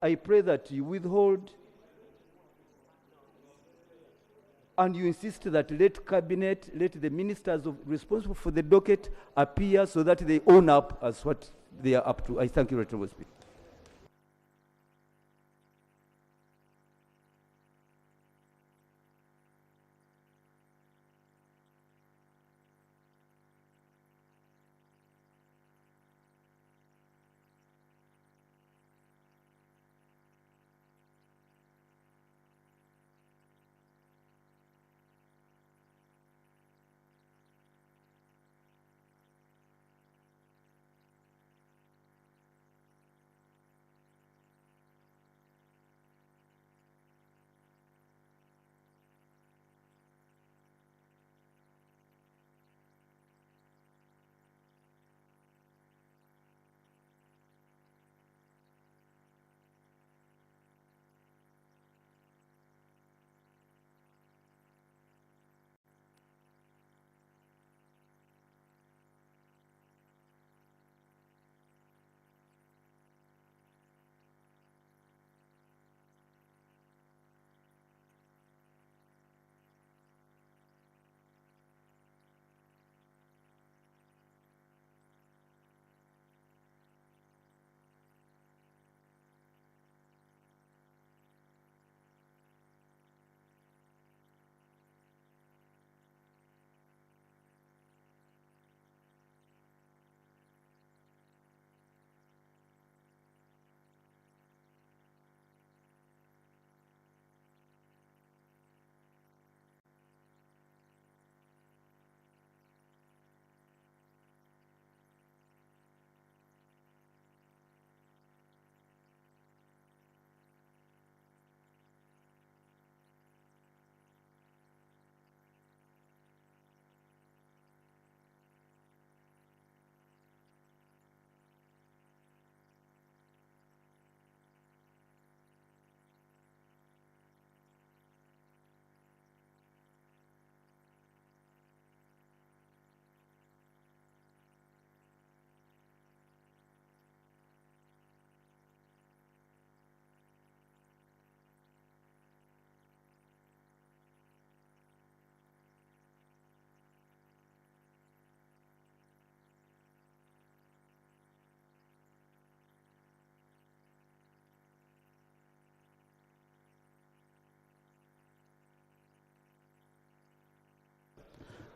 I pray that you withhold and you insist that let cabinet, let the ministers responsible for the docket appear so that they own up as what they are up to. I thank you, Honorable Speaker.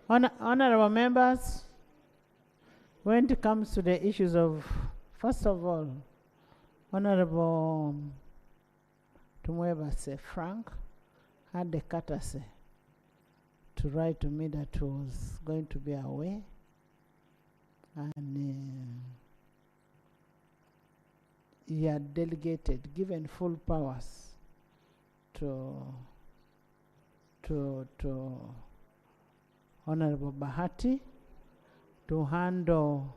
Honorable members, when it comes to the issues of, first of all, Honorable Tumwebase Frank had the courtesy to write to me that he was going to be away, and he had delegated, given full powers to Honorable Bahati to handle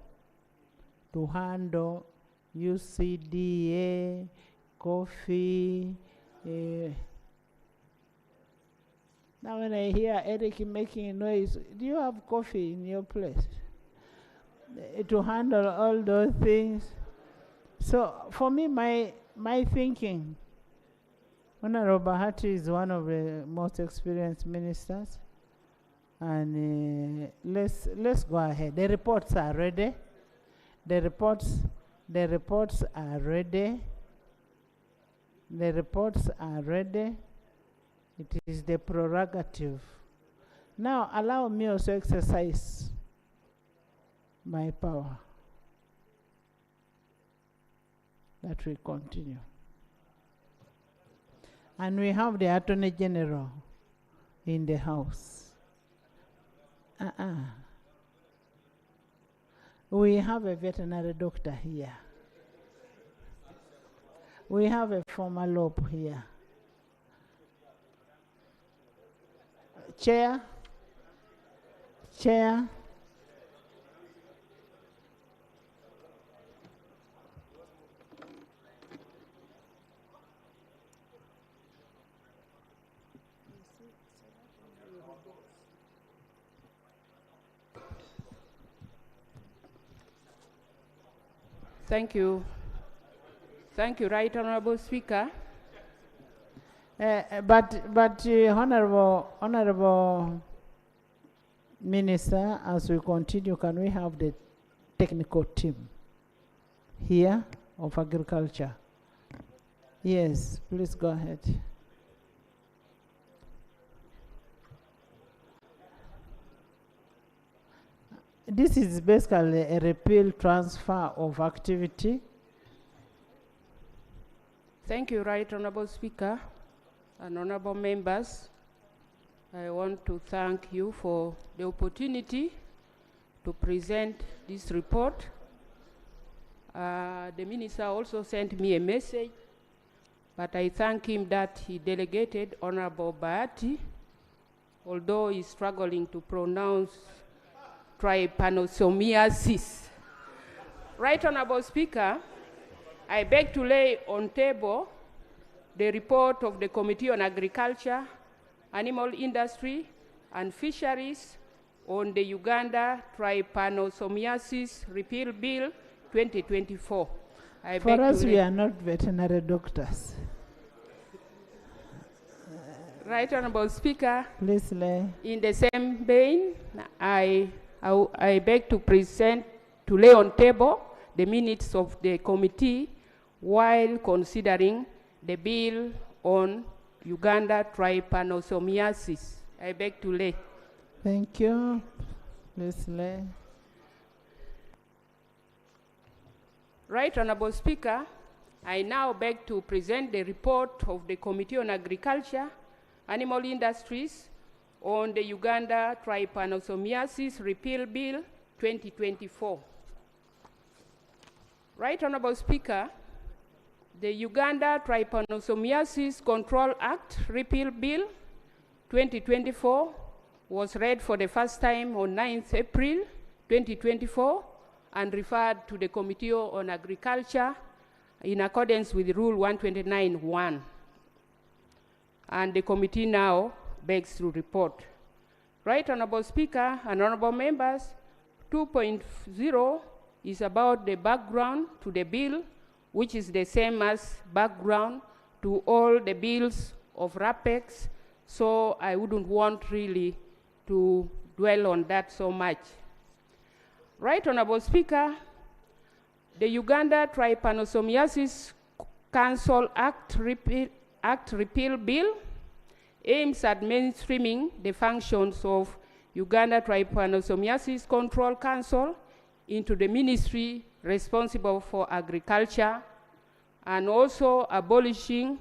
UCDA, coffee. Now when I hear Eric making a noise, do you have coffee in your place? To handle all those things. So for me, my thinking, Honorable Bahati is one of the most experienced ministers. And let's go ahead. The reports are ready. The reports are ready. The reports are ready. It is the prerogative. Now allow me also exercise my power. That we continue. And we have the Attorney General in the House. We have a veterinary doctor here. We have a former LOP here. Chair. Thank you. Thank you, Right Honorable Speaker. Honorable Minister, as we continue, can we have the technical team here of agriculture? Yes, please go ahead. This is basically a repeal transfer of activity. Thank you, Right Honorable Speaker and honorable members. I want to thank you for the opportunity to present this report. The minister also sent me a message, but I thank him that he delegated Honorable Bahati, although he's struggling to pronounce trypanosomiasis. Right Honorable Speaker, I beg to lay on table the report of the Committee on Agriculture, Animal Industry and Fisheries on the Uganda Trypanosomiasis Repeal Bill 2024. For us, we are not veterinary doctors. Right Honorable Speaker, please lay. In the same vein, I beg to lay on table the minutes of the committee while considering the bill on Uganda trypanosomiasis. I beg to lay. Thank you. Please lay. Right Honorable Speaker, I now beg to present the report of the Committee on Agriculture, Animal Industries on the Uganda Trypanosomiasis Repeal Bill 2024. Right Honorable Speaker, the Uganda Trypanosomiasis Control Act Repeal Bill 2024 was read for the first time on 9th April 2024 and referred to the Committee on Agriculture in accordance with Rule 129(1). And the committee now begs to report. Right Honorable Speaker and honorable members, 2.0 is about the background to the bill, which is the same as background to all the bills of RAPEX, so I wouldn't want really to dwell on that so much. Right Honorable Speaker, the Uganda Trypanosomiasis Council Act Repeal Bill aims at mainstreaming the functions of Uganda Trypanosomiasis Control Council into the ministry responsible for agriculture, and also abolishing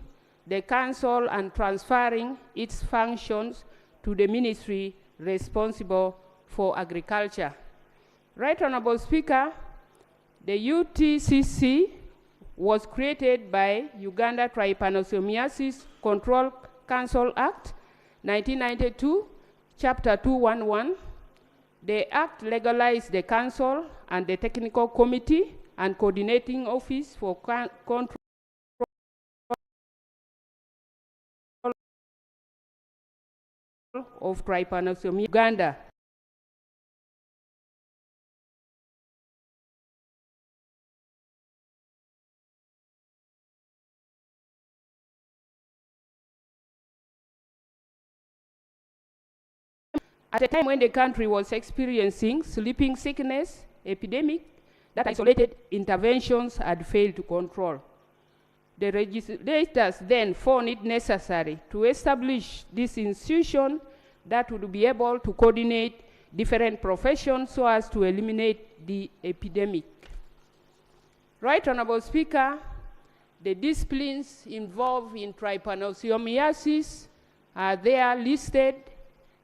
the council and transferring its functions to the ministry responsible for agriculture. Right Honorable Speaker, the UTCC was created by Uganda Trypanosomiasis Control Council Act 1992, Chapter 211. The Act legalized the Council and the Technical Committee and Coordinating Office for Control of Trypanosomia Uganda. At a time when the country was experiencing sleeping sickness epidemic that isolated interventions had failed to control. The legislators then found it necessary to establish this institution that would be able to coordinate different professions so as to eliminate the epidemic. Right Honorable Speaker, the disciplines involved in trypanosomiasis are there listed: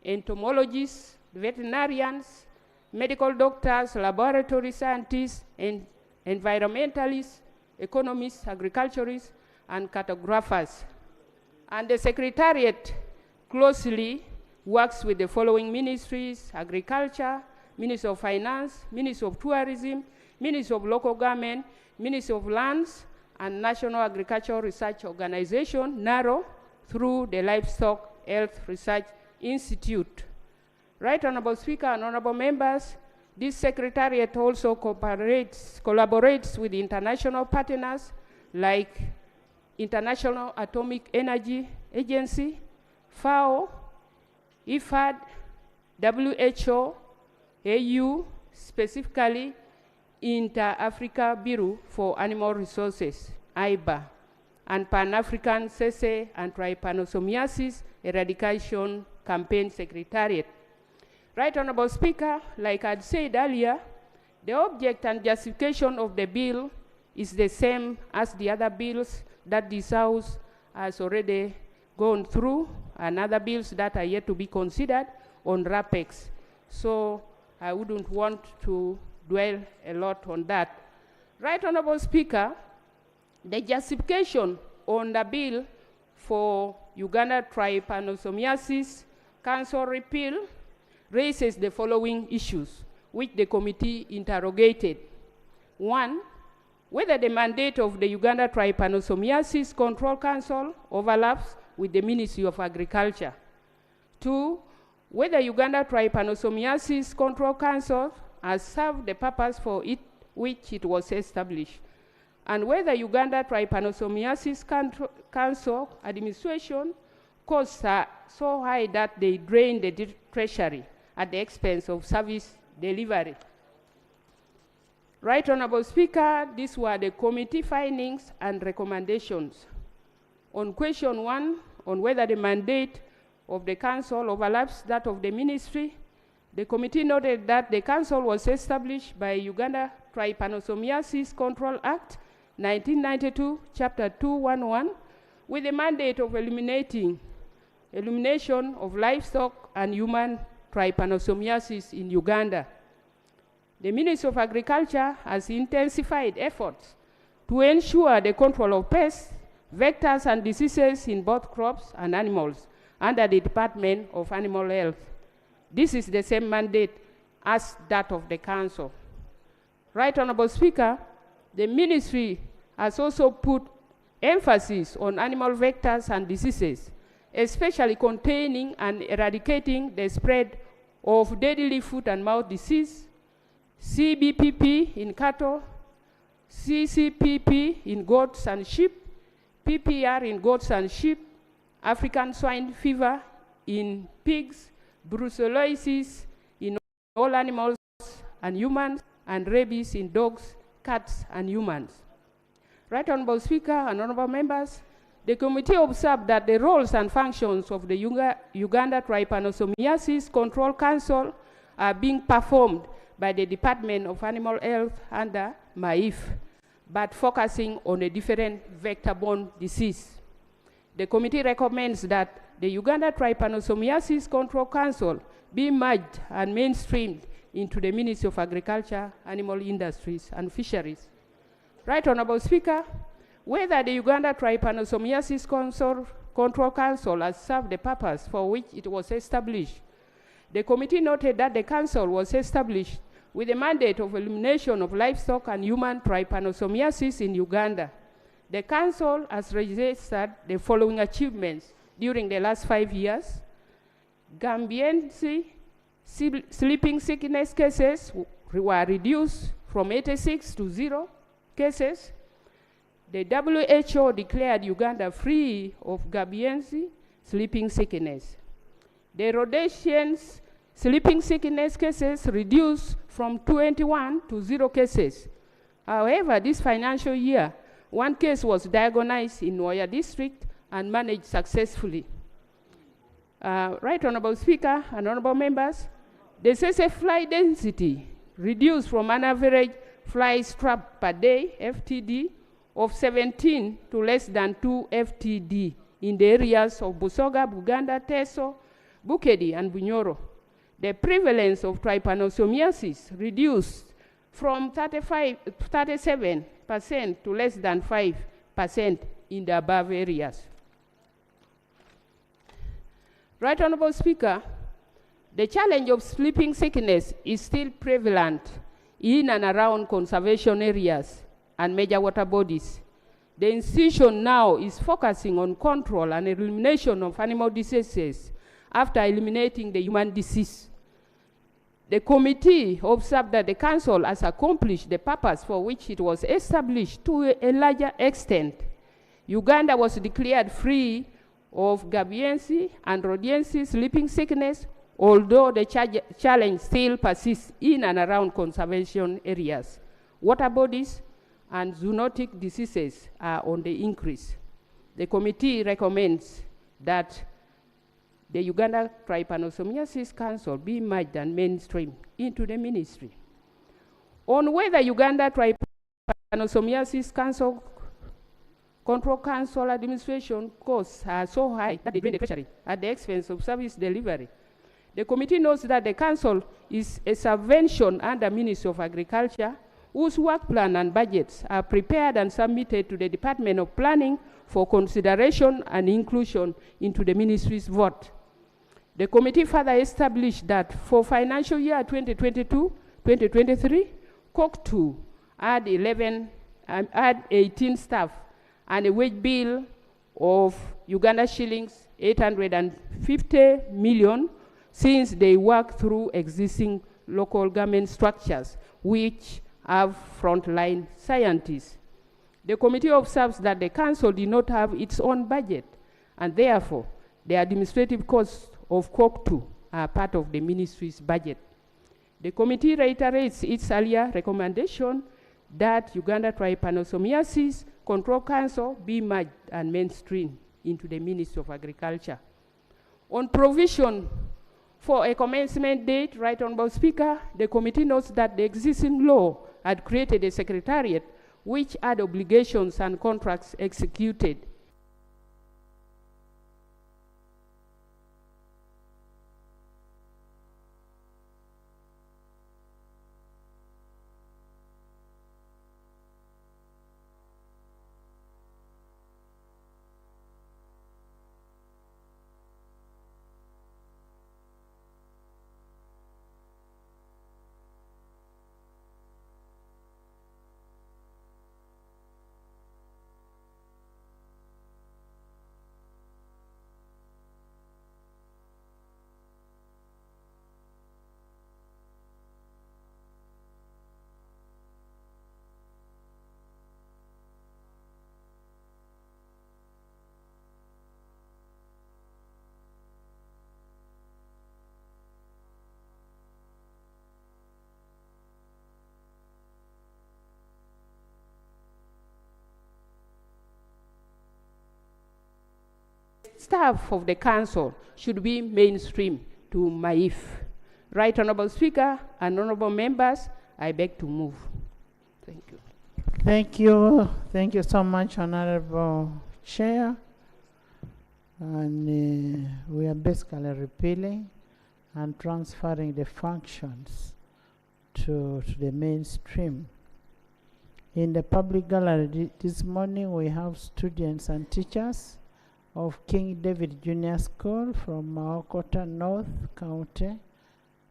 entomologists, veterinarians, medical doctors, laboratory scientists, and environmentalists, economists, agriculturists, and cartographers. And the Secretariat closely works with the following ministries: Agriculture, Ministry of Finance, Ministry of Tourism, Ministry of Local Government, Ministry of Lands, and National Agricultural Research Organization, NARO, through the Livestock Health Research Institute. Right Honorable Speaker and honorable members, this Secretariat also collaborates with international partners like International Atomic Energy Agency, FAO, IFAD, WHO, AU, specifically Inter-Africa Bureau for Animal Resources, IBA, and Pan-African Sese and Trypanosomiasis Eradication Campaign Secretariat. Right Honorable Speaker, like I'd said earlier, the object and justification of the bill is the same as the other bills that this House has already gone through, and other bills that are yet to be considered on RAPEX. So I wouldn't want to dwell a lot on that. Right Honorable Speaker, the justification on the bill for Uganda Trypanosomiasis Council repeal raises the following issues, which the committee interrogated. 1, whether the mandate of the Uganda Trypanosomiasis Control Council overlaps with the Ministry of Agriculture. 2, whether Uganda Trypanosomiasis Control Council has served the purpose for which it was established, and whether Uganda Trypanosomiasis Council administration costs are so high that they drain the treasury at the expense of service delivery. Right Honorable Speaker, these were the committee findings and recommendations. On question 1, on whether the mandate of the council overlaps that of the ministry, the committee noted that the council was established by Uganda Trypanosomiasis Control Act 1992, Chapter 211, with the mandate of elimination of livestock and human trypanosomiasis in Uganda. The Ministry of Agriculture has intensified efforts to ensure the control of pests, vectors, and diseases in both crops and animals under the Department of Animal Health. This is the same mandate as that of the Council. Right Honorable Speaker, the Ministry has also put emphasis on animal vectors and diseases, especially containing and eradicating the spread of deadly foot and mouth disease, CBPP in cattle, CCPP in goats and sheep, PPR in goats and sheep, African swine fever in pigs, brucellosis in all animals and humans, and rabies in dogs, cats, and humans. Right Honorable Speaker and honorable members, the committee observed that the roles and functions of the Uganda Trypanosomiasis Control Council are being performed by the Department of Animal Health under MAIF, but focusing on a different vector-borne disease. The committee recommends that the Uganda Trypanosomiasis Control Council be merged and mainstreamed into the Ministry of Agriculture, Animal Industries, and Fisheries. Right Honorable Speaker, whether the Uganda Trypanosomiasis Control Council has served the purpose for which it was established, the committee noted that the council was established with the mandate of elimination of livestock and human trypanosomiasis in Uganda. The council has registered the following achievements during the last 5 years. Gambiense sleeping sickness cases were reduced from 86 to 0 cases. The WHO declared Uganda free of Gambiense sleeping sickness. The Rhodesians sleeping sickness cases reduced from 21 to 0 cases. However, this financial year, 1 case was diagnosed in Noya district and managed successfully. Right Honorable Speaker and honorable members, the Sese fly density reduced from an average flies trapped per day, FTD, of 17 to less than 2 FTD in the areas of Busoga, Buganda, Teso, Bukedi, and Bunyoro. The prevalence of trypanosomiasis reduced from 37% to less than 5% in the above areas. Right Honorable Speaker, the challenge of sleeping sickness is still prevalent in and around conservation areas and major water bodies. The institution now is focusing on control and elimination of animal diseases after eliminating the human disease. The committee observed that the council has accomplished the purpose for which it was established to a larger extent. Uganda was declared free of Gabiense and Rhodiense sleeping sickness, although the challenge still persists in and around conservation areas. Water bodies and zoonotic diseases are on the increase. The committee recommends that the Uganda Trypanosomiasis Council be merged and mainstreamed into the ministry. On whether Uganda Trypanosomiasis Council Control Council administration costs are so high that they drain the treasury at the expense of service delivery. The committee notes that the council is a subvention under Ministry of Agriculture, whose work plan and budgets are prepared and submitted to the Department of Planning for consideration and inclusion into the ministry's vote. The committee further established that for financial year 2022-2023, COC2 had 18 staff and a wage bill of Uganda shillings 850 million, since they work through existing local government structures which have frontline scientists. The committee observes that the council did not have its own budget, and therefore the administrative costs of COC2 are part of the ministry's budget. The committee reiterates its earlier recommendation that Uganda Trypanosomiasis Control Council be merged and mainstreamed into the Ministry of Agriculture. On provision for a commencement date, Right Honourable Speaker, the committee notes that the existing law had created a secretariat which had obligations and contracts executed. Staff of the council should be mainstreamed to MAIF. Right Honourable Speaker and honourable members, I beg to move. Thank you. Thank you. Thank you so much, Honourable Chair. And we are basically repealing and transferring the functions to the mainstream. In the public gallery this morning, we have students and teachers of King David Junior School from Maokota North County,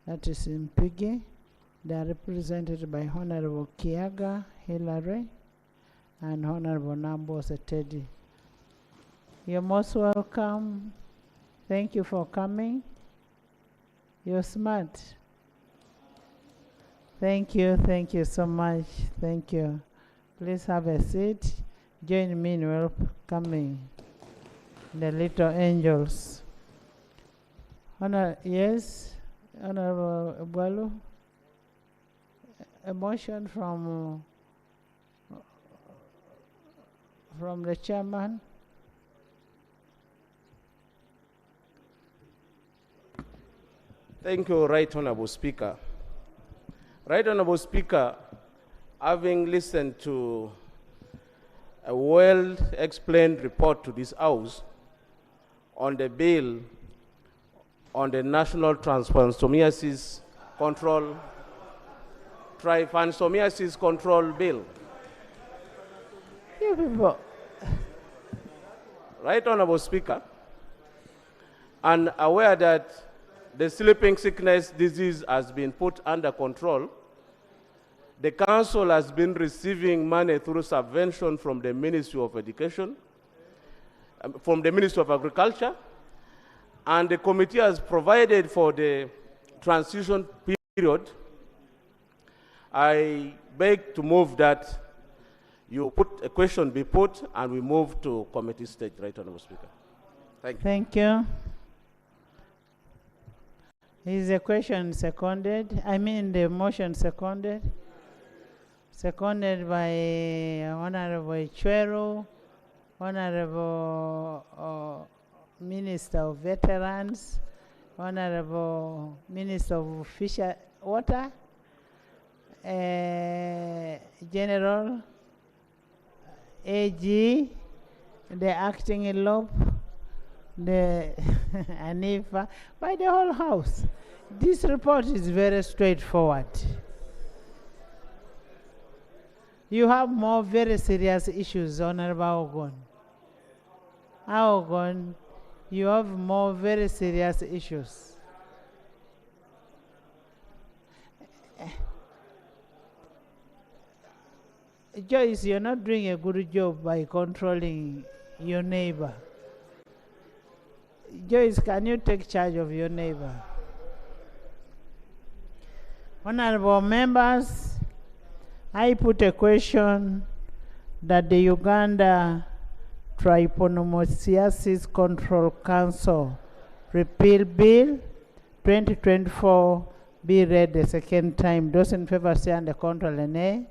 that is in Pigi. They are represented by Honorable Kiaga Hilary and Honorable Nambose Teddy. You're most welcome. Thank you for coming. You're smart. Thank you so much. Thank you. Please have a seat. Join me in welcoming the little angels. Yes, Honorable Bwalu. A motion from the chairman. Thank you, Right Honourable Speaker. Right Honourable Speaker, having listened to a well-explained report to this House on the bill on the National Trypanosomiasis Control Bill. You people. Right Honourable Speaker, and aware that the sleeping sickness disease has been put under control, the council has been receiving money through subvention from the Ministry of Education, from the Ministry of Agriculture, and the committee has provided for the transition period, I beg to move that you put a question be put and we move to committee stage, Right Honorable Speaker. Thank you. Thank you. Is the question seconded? I mean the motion seconded? Seconded by Honorable Chwero, Honorable Minister of Veterans, Honorable Minister of Water, General, AG, the acting LOP, the ANIFA, by the whole House. This report is very straightforward. You have more very serious issues, Honorable Ogon. Ogon, you have more very serious issues. Joyce, you're not doing a good job by controlling your neighbor. Joyce, can you take charge of your neighbor? Honorable members, I put a question that the Uganda Trypanosomiasis Control Council Repeal Bill 2024 be read the second time. Those in favor say under control and nay.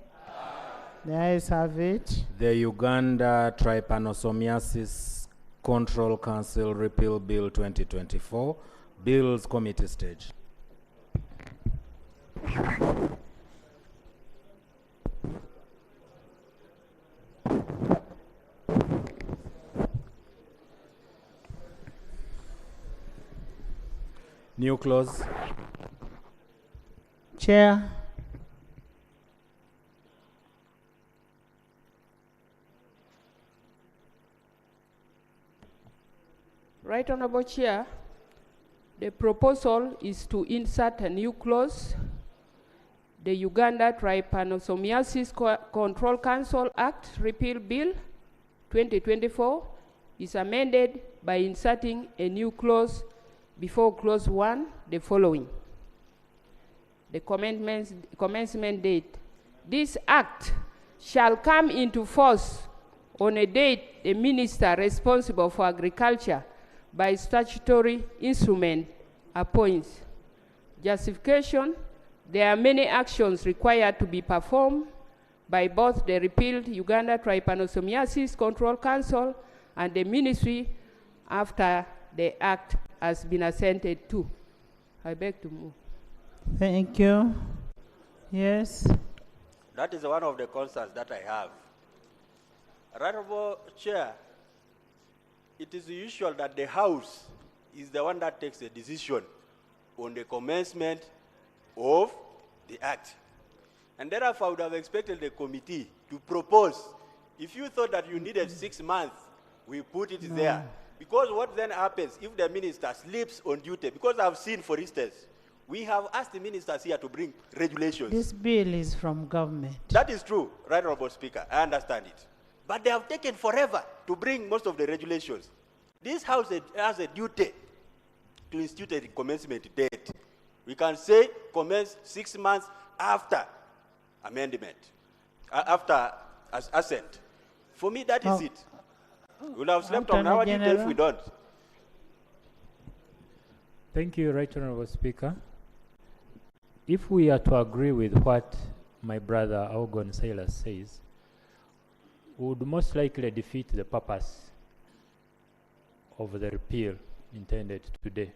The ayes have it. The Uganda Trypanosomiasis Control Council Repeal Bill 2024, Bills Committee stage. New clause. Chair. Right Honorable Chair, the proposal is to insert a new clause. The Uganda Trypanosomiasis Control Council Act Repeal Bill 2024 is amended by inserting a new clause before clause 1, the following. The commencement date. This act shall come into force on a date the minister responsible for agriculture by statutory instrument appoints. Justification: there are many actions required to be performed by both the repealed Uganda Trypanosomiasis Control Council and the ministry after the act has been assented to. I beg to move. Thank you. Yes. That is one of the concerns that I have. Honorable Chair, it is usual that the House is the one that takes a decision on the commencement of the act. And therefore, I would have expected the committee to propose. If you thought that you needed 6 months, we put it there. Because what then happens if the minister sleeps on duty? Because I've seen, for instance, we have asked the ministers here to bring regulations. This bill is from government. That is true, Right Honorable Speaker, I understand it. But they have taken forever to bring most of the regulations. This House has a duty to institute a commencement date. We can say commence 6 months after amendment, after assent. For me, that is it. We'll have slept on our duty if we don't. Thank you, Right Honorable Speaker. If we are to agree with what my brother Ogon Silas says, we would most likely defeat the purpose of the repeal intended today.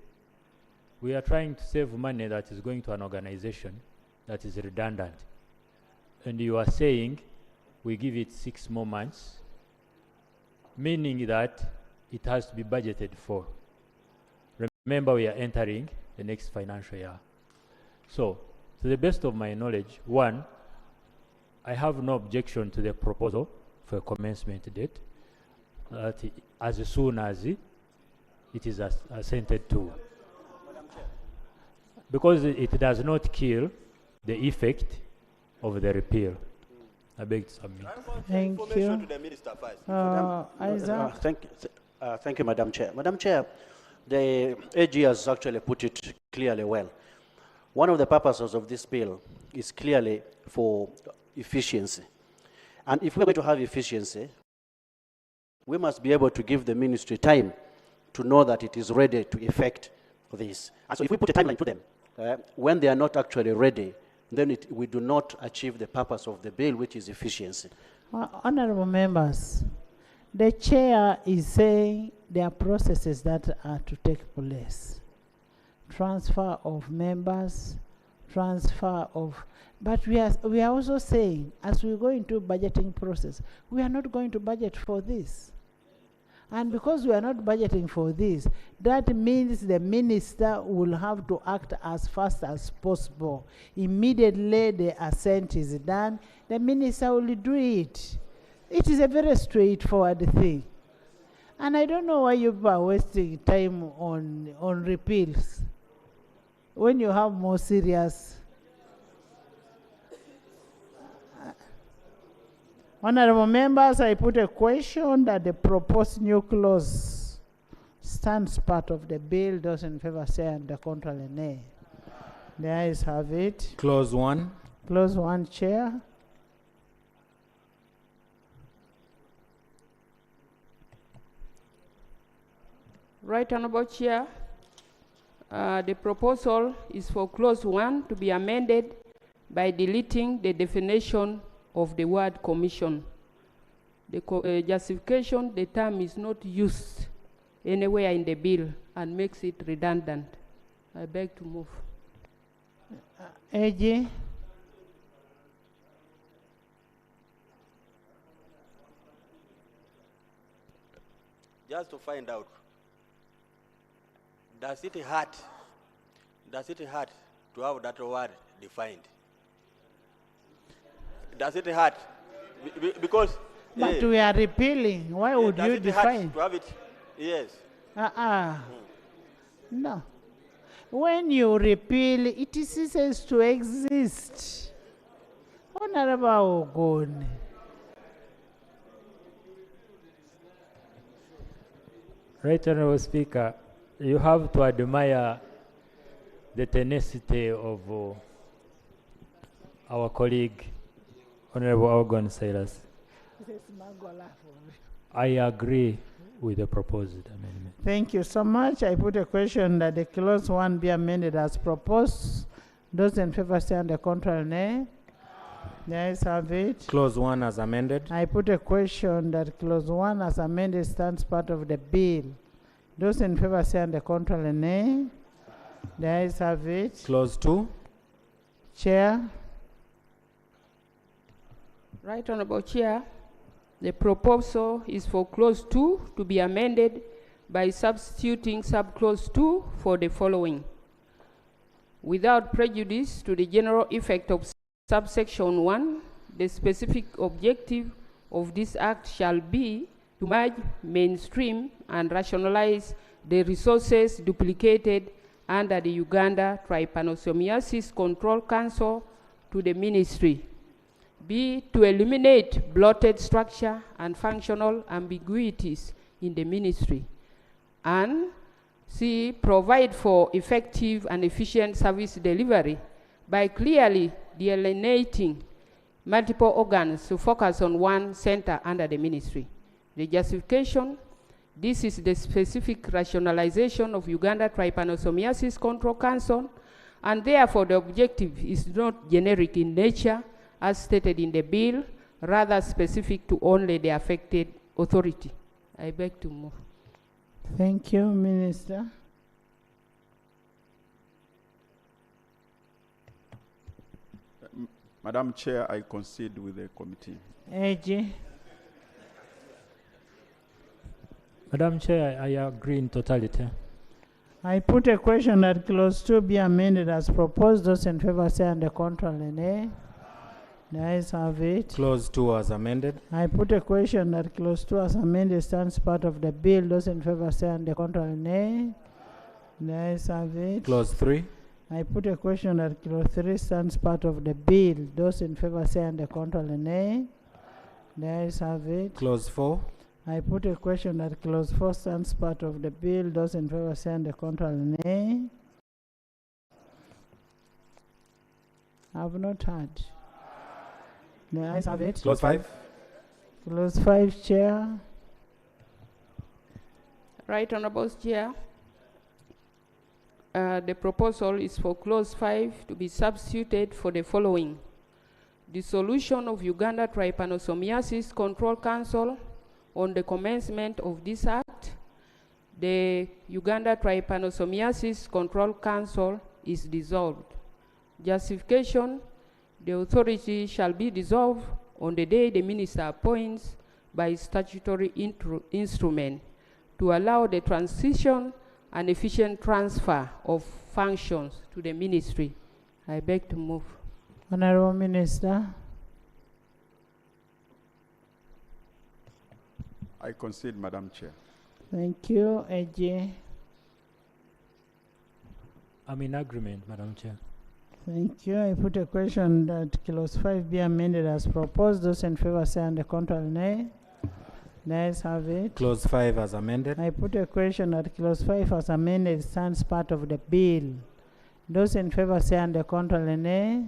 We are trying to save money that is going to an organization that is redundant. And you are saying we give it 6 more months, meaning that it has to be budgeted for. Remember, we are entering the next financial year. So, to the best of my knowledge, one, I have no objection to the proposal for a commencement date, as soon as it is assented to. Because it does not kill the effect of the repeal. I beg to submit. Thank you. To the minister first. Isaac. Thank you, Madam Chair. Madam Chair, the AG has actually put it clearly well. One of the purposes of this bill is clearly for efficiency. And if we're going to have efficiency, we must be able to give the ministry time to know that it is ready to effect this. And so if we put a timeline to them, when they are not actually ready, then we do not achieve the purpose of the bill, which is efficiency. Honorable members, the chair is saying there are processes that are to take place. Transfer of members, transfer of, but we are also saying, as we go into budgeting process, we are not going to budget for this. And because we are not budgeting for this, that means the minister will have to act as fast as possible. Immediately the assent is done, the minister will do it. It is a very straightforward thing. And I don't know why you are wasting time on repeals when you have more serious. Honorable members, I put a question that the proposed new clause stands part of the bill. Those in favor say and the contrary nay. The ayes have it. Clause 1. Clause 1, Chair. Right Honorable Chair, the proposal is for clause 1 to be amended by deleting the definition of the word commission. The justification, the term is not used anywhere in the bill and makes it redundant. I beg to move. AG. Just to find out, does it hurt to have that word defined? Does it hurt? Because but we are repealing. Why would you define? To have it? Yes. No. When you repeal, it ceases to exist. Honorable Ogun. Right Honorable Speaker, you have to admire the tenacity of our colleague, Honorable Ogun Silas. I agree with the proposed amendment. Thank you so much. I put a question that the clause 1 be amended as proposed. Those in favor say on the contrary nay. The ayes have it. Clause 1 as amended. I put a question that clause 1 as amended stands part of the bill. Those in favor say on the contrary nay. The ayes have it. Clause 2. Chair. Right Honorable Chair, the proposal is for clause 2 to be amended by substituting subclause 2 for the following. Without prejudice to the general effect of subsection 1, the specific objective of this act shall be to merge, mainstream, and rationalize the resources duplicated under the Uganda Trypanosomiasis Control Council to the ministry. B, to eliminate bloated structure and functional ambiguities in the ministry. And C, provide for effective and efficient service delivery by clearly delineating multiple organs to focus on one center under the ministry. The justification, this is the specific rationalization of Uganda Trypanosomiasis Control Council, and therefore the objective is not generic in nature, as stated in the bill, rather specific to only the affected authority. I beg to move. Thank you, Minister. Madam Chair, I concede with the committee. AG. Madam Chair, I agree in totality. I put a question that clause 2 be amended as proposed. Those in favor say on the contrary nay. The ayes have it. Clause 2 as amended. I put a question that clause 2 as amended stands part of the bill. Those in favor say on the contrary nay. The ayes have it. Clause 3. I put a question that clause 3 stands part of the bill. Those in favor say on the contrary nay. The ayes have it. Clause 4. I put a question that clause 4 stands part of the bill. Those in favor say on the contrary nay. I've not heard. The ayes have it. Clause 5. Clause 5, Chair. Right, Honorable Chair. The proposal is for Clause 5 to be substituted for the following. Dissolution of Uganda Trypanosomiasis Control Council on the commencement of this act. The Uganda Trypanosomiasis Control Council is dissolved. Justification: the authority shall be dissolved on the day the minister appoints by statutory instrument to allow the transition and efficient transfer of functions to the ministry. I beg to move. Honorable Minister. I concede, Madam Chair. Thank you. AJ. I'm in agreement, Madam Chair. Thank you. I put a question that Clause 5 be amended as proposed. Those in favor say on the contrary, nay. The ayes have it. Clause 5 as amended. I put a question that Clause 5 as amended stands part of the bill. Those in favor say on the contrary, nay.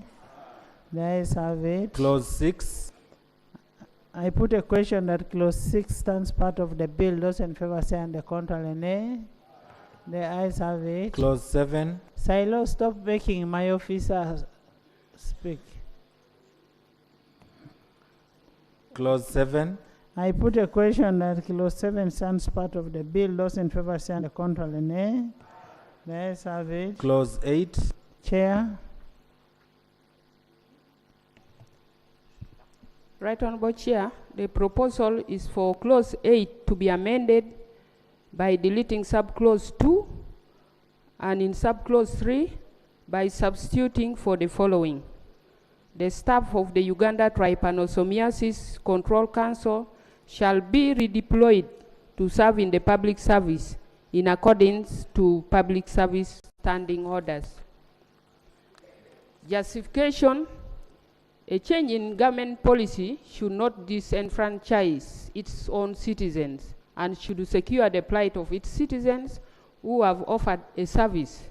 The ayes have it. Clause 6. I put a question that Clause 6 stands part of the bill. Those in favor say on the contrary, nay. The ayes have it. Clause 7. Silo, stop making my officer speak. Clause 7. I put a question that Clause 7 stands part of the bill. Those in favor say on the contrary, nay. The ayes have it. Clause 8. Chair. Right, Honorable Chair, the proposal is for Clause 8 to be amended by deleting subclause 2 and in subclause 3 by substituting for the following. The staff of the Uganda Trypanosomiasis Control Council shall be redeployed to serve in the public service in accordance to public service standing orders. Justification: a change in government policy should not disenfranchise its own citizens and should secure the plight of its citizens who have offered a service.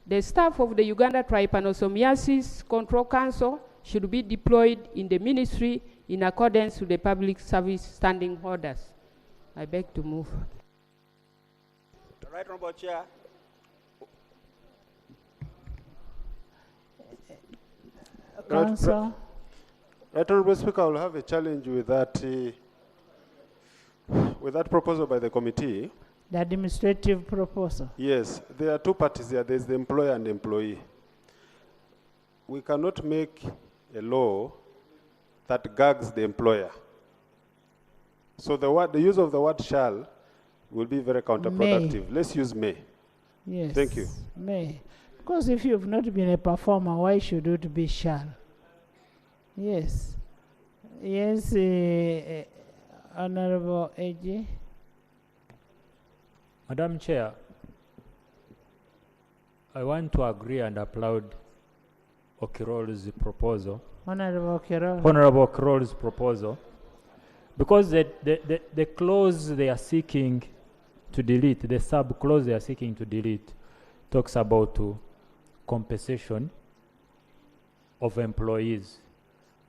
The staff of the Uganda Trypanosomiasis Control Council should be deployed in the ministry in accordance with the public service standing orders. I beg to move. Right, Honorable Chair. Council. Right, Honorable Speaker, I will have a challenge with that proposal by the committee. The administrative proposal. Yes, there are two parties here. There's the employer and the employee. We cannot make a law that gags the employer. So the use of the word shall will be very counterproductive. Let's use may. Yes. Thank you. May. Because if you've not been a performer, why should it be shall? Yes. Yes, Honorable AJ. Madam Chair, I want to agree and applaud Okirol's proposal. Honorable Okirol. Honorable Okirol's proposal. Because the clause they are seeking to delete, the sub-clause they are seeking to delete, talks about compensation of employees.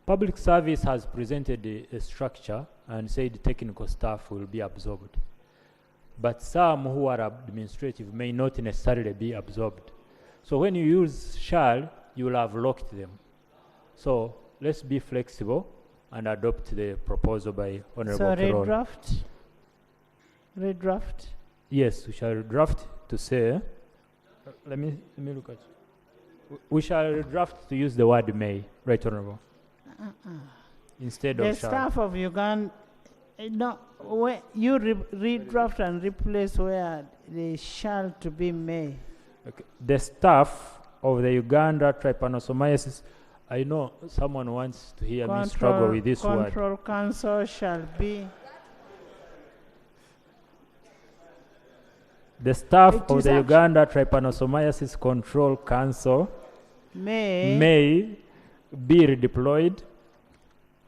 Public service has presented a structure and said technical staff will be absorbed. But some who are administrative may not necessarily be absorbed. So when you use shall, you will have locked them. So let's be flexible and adopt the proposal by Honorable Okirol. So redraft? Yes, we shall draft to say, let me look at it. We shall draft to use the word may, right, Honorable? Instead the of shall. The staff of Uganda, no, where you redraft and replace where the shall to be may. Okay. The staff of the Uganda Trypanosomiasis, I know someone wants to hear me struggle with this word. Control Council shall be. The staff of the Uganda Trypanosomiasis Control Council may be redeployed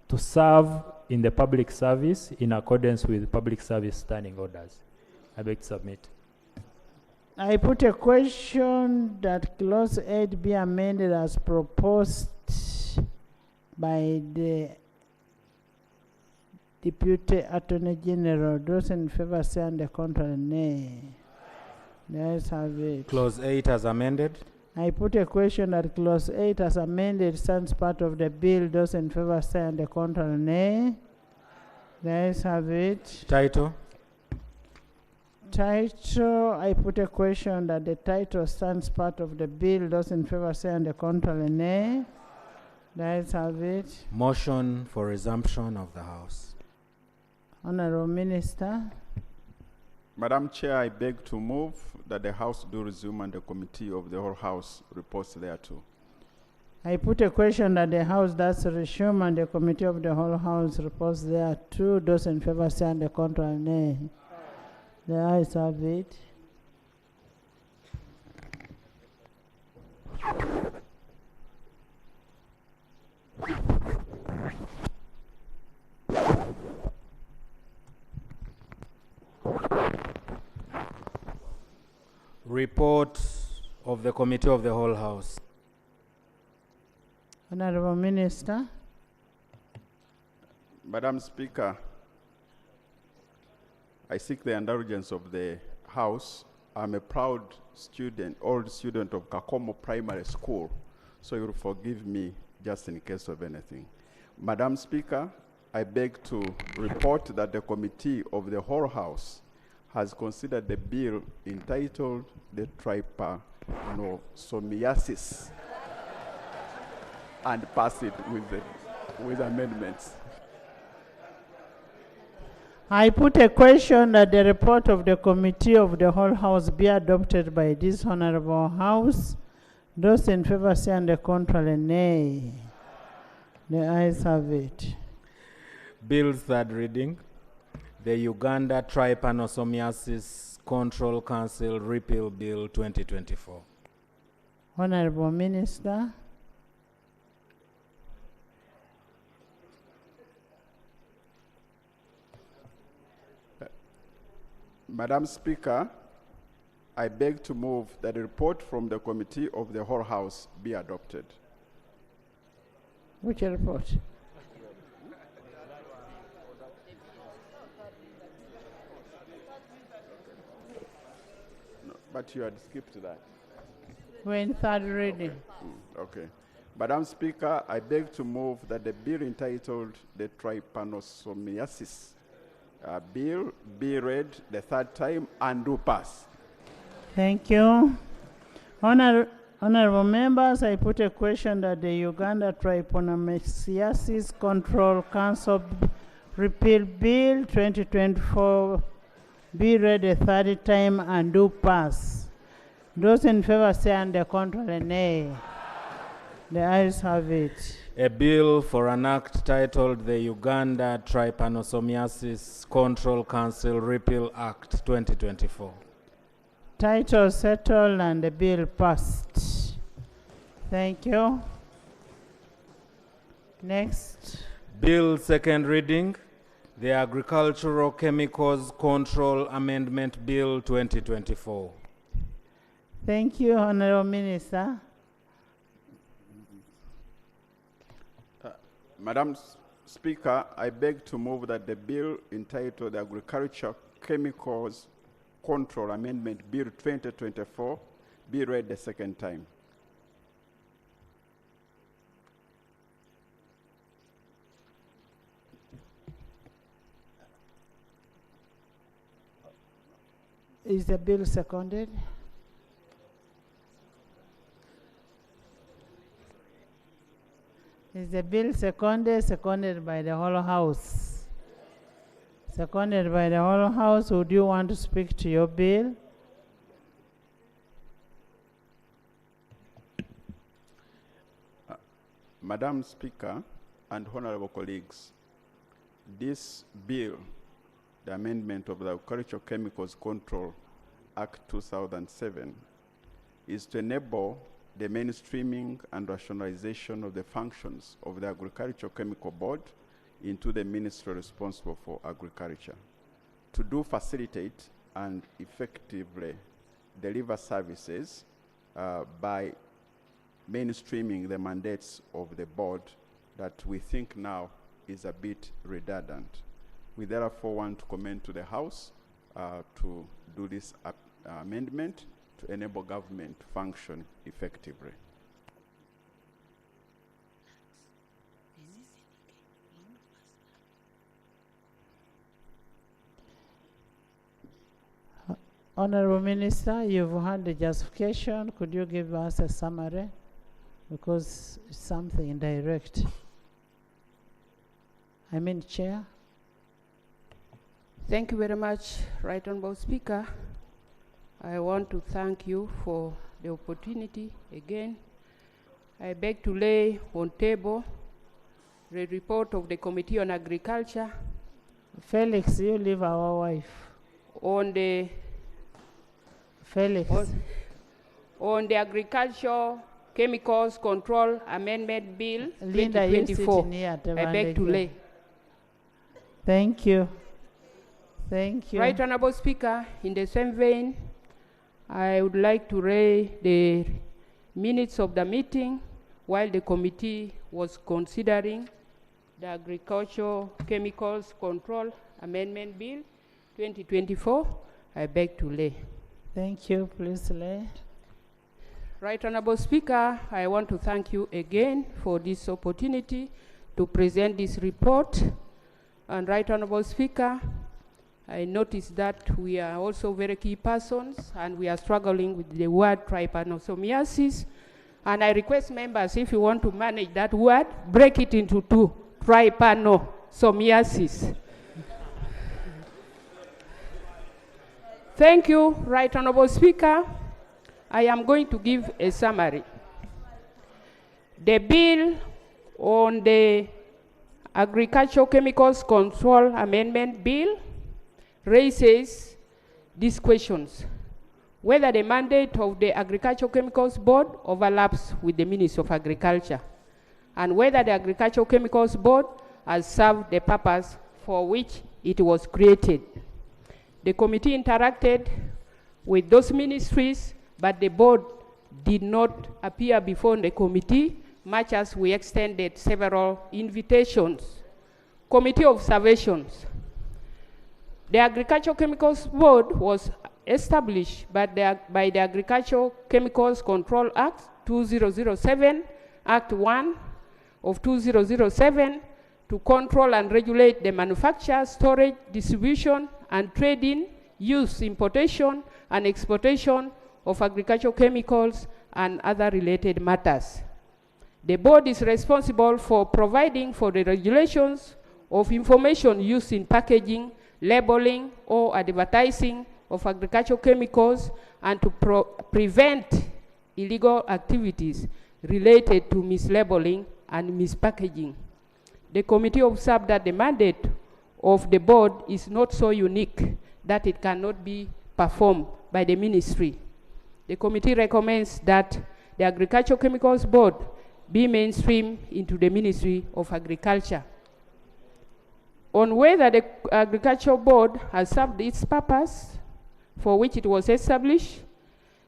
to serve in the public service in accordance with public service standing orders. I beg to submit. I put a question that Clause 8 be amended as proposed by the Deputy Attorney General. Those in favor say on the contrary, nay. The ayes have it. Clause 8 as amended. I put a question that clause 8 as amended stands part of the bill. Those in favor say on the contrary, nay. The ayes have it. Title. Title, I put a question that the title stands part of the bill. Those in favor say on the contrary, nay. The ayes have it. Motion for resumption of the House. Honorable Minister. Madam Chair, I beg to move that the House do resume and the committee of the whole House reports thereto. I put a question that the House does resume and the committee of the whole House reports thereto. Those in favor say on the contrary, nay. The ayes have it. Report of the Committee of the Whole House. Honorable Minister. Madam Speaker, I seek the indulgence of the House. I'm a proud student, old student of Kakomo Primary School, so you'll forgive me just in case of anything. Madam Speaker, I beg to report that the Committee of the whole House has considered the bill entitled the trypanosomiasis and passed it with amendments. I put a question that the report of the committee of the whole House be adopted by this honorable House. Those in favor say on the contrary, nay. The ayes have it. Bill third reading. The Uganda Trypanosomiasis Control Council Repeal Bill 2024. Honorable Minister. Madam Speaker, I beg to move that a report from the Committee of the whole House be adopted. Which report? No, but you had skipped that. We're in third reading. Okay. Madam Speaker, I beg to move that the bill entitled the Trypanosomiasis bill be read the third time and do pass. Thank you. Honorable members, I put a question that the Uganda Trypanosomiasis Control Council Repeal Bill 2024 be read a third time and do pass. Those in favor say on the contrary, nay. The ayes have it. A bill for an act titled the Uganda Trypanosomiasis Control Council Repeal Act 2024. Title settled and the bill passed. Thank you. Next. Bill second reading. The Agricultural Chemicals Control Amendment Bill 2024. Thank you, Honorable Minister. Madam Speaker, I beg to move that the bill entitled the Agriculture Chemicals Control Amendment Bill 2024 be read the second time. Is the bill seconded? Is the bill seconded? Seconded by the whole House. Seconded by the whole House. Would you want to speak to your bill? Madam Speaker and honorable colleagues, this bill, the amendment of the Agricultural Chemicals Control Act 2007, is to enable the mainstreaming and rationalization of the functions of the Agricultural Chemical Board into the ministry responsible for agriculture, to facilitate and effectively deliver services by mainstreaming the mandates of the board that we think now is a bit redundant. We therefore want to commend to the House to do this amendment to enable government to function effectively. Honorable Minister, you've heard the justification. Could you give us a summary? Because it's something direct. I mean, Chair. Thank you very much, Right Honorable Speaker. I want to thank you for the opportunity again. I beg to lay on table the report of the Committee on Agriculture. Felix, you leave our wife. On the Felix. On the Agricultural Chemicals Control Amendment Bill Linda, you 2024. sitting here at I beg to lay. Thank you. Thank you. Right Honorable Speaker, in the same vein, I would like to read the minutes of the meeting while the committee was considering the Agricultural Chemicals Control Amendment Bill 2024. I beg to lay. Thank you. Please lay. Right Honorable Speaker, I want to thank you again for this opportunity to present this report. And Right Honorable Speaker, I noticed that we are also very key persons and we are struggling with the word trypanosomiasis. And I request members, if you want to manage that word, break it into two, trypanosomiasis. Thank you, Right Honorable Speaker. I am going to give a summary. The bill on the Agricultural Chemicals Control Amendment Bill raises these questions: whether the mandate of the Agricultural Chemicals Board overlaps with the Ministry of Agriculture, and whether the Agricultural Chemicals Board has served the purpose for which it was created. The committee interacted with those ministries, but the board did not appear before the committee, much as we extended several invitations. Committee observations. The Agricultural Chemicals Board was established by the Agricultural Chemicals Control Act 2007, Act 1 of 2007, to control and regulate the manufacture, storage, distribution, and trading, use, importation, and exportation of agricultural chemicals and other related matters. The board is responsible for providing for the regulations of information used in packaging, labeling, or advertising of agricultural chemicals, and to prevent illegal activities related to mislabeling and mispackaging. The committee observed that the mandate of the board is not so unique that it cannot be performed by the ministry. The committee recommends that the Agricultural Chemicals Board be mainstreamed into the Ministry of Agriculture. On whether the Agricultural Board has served its purpose for which it was established,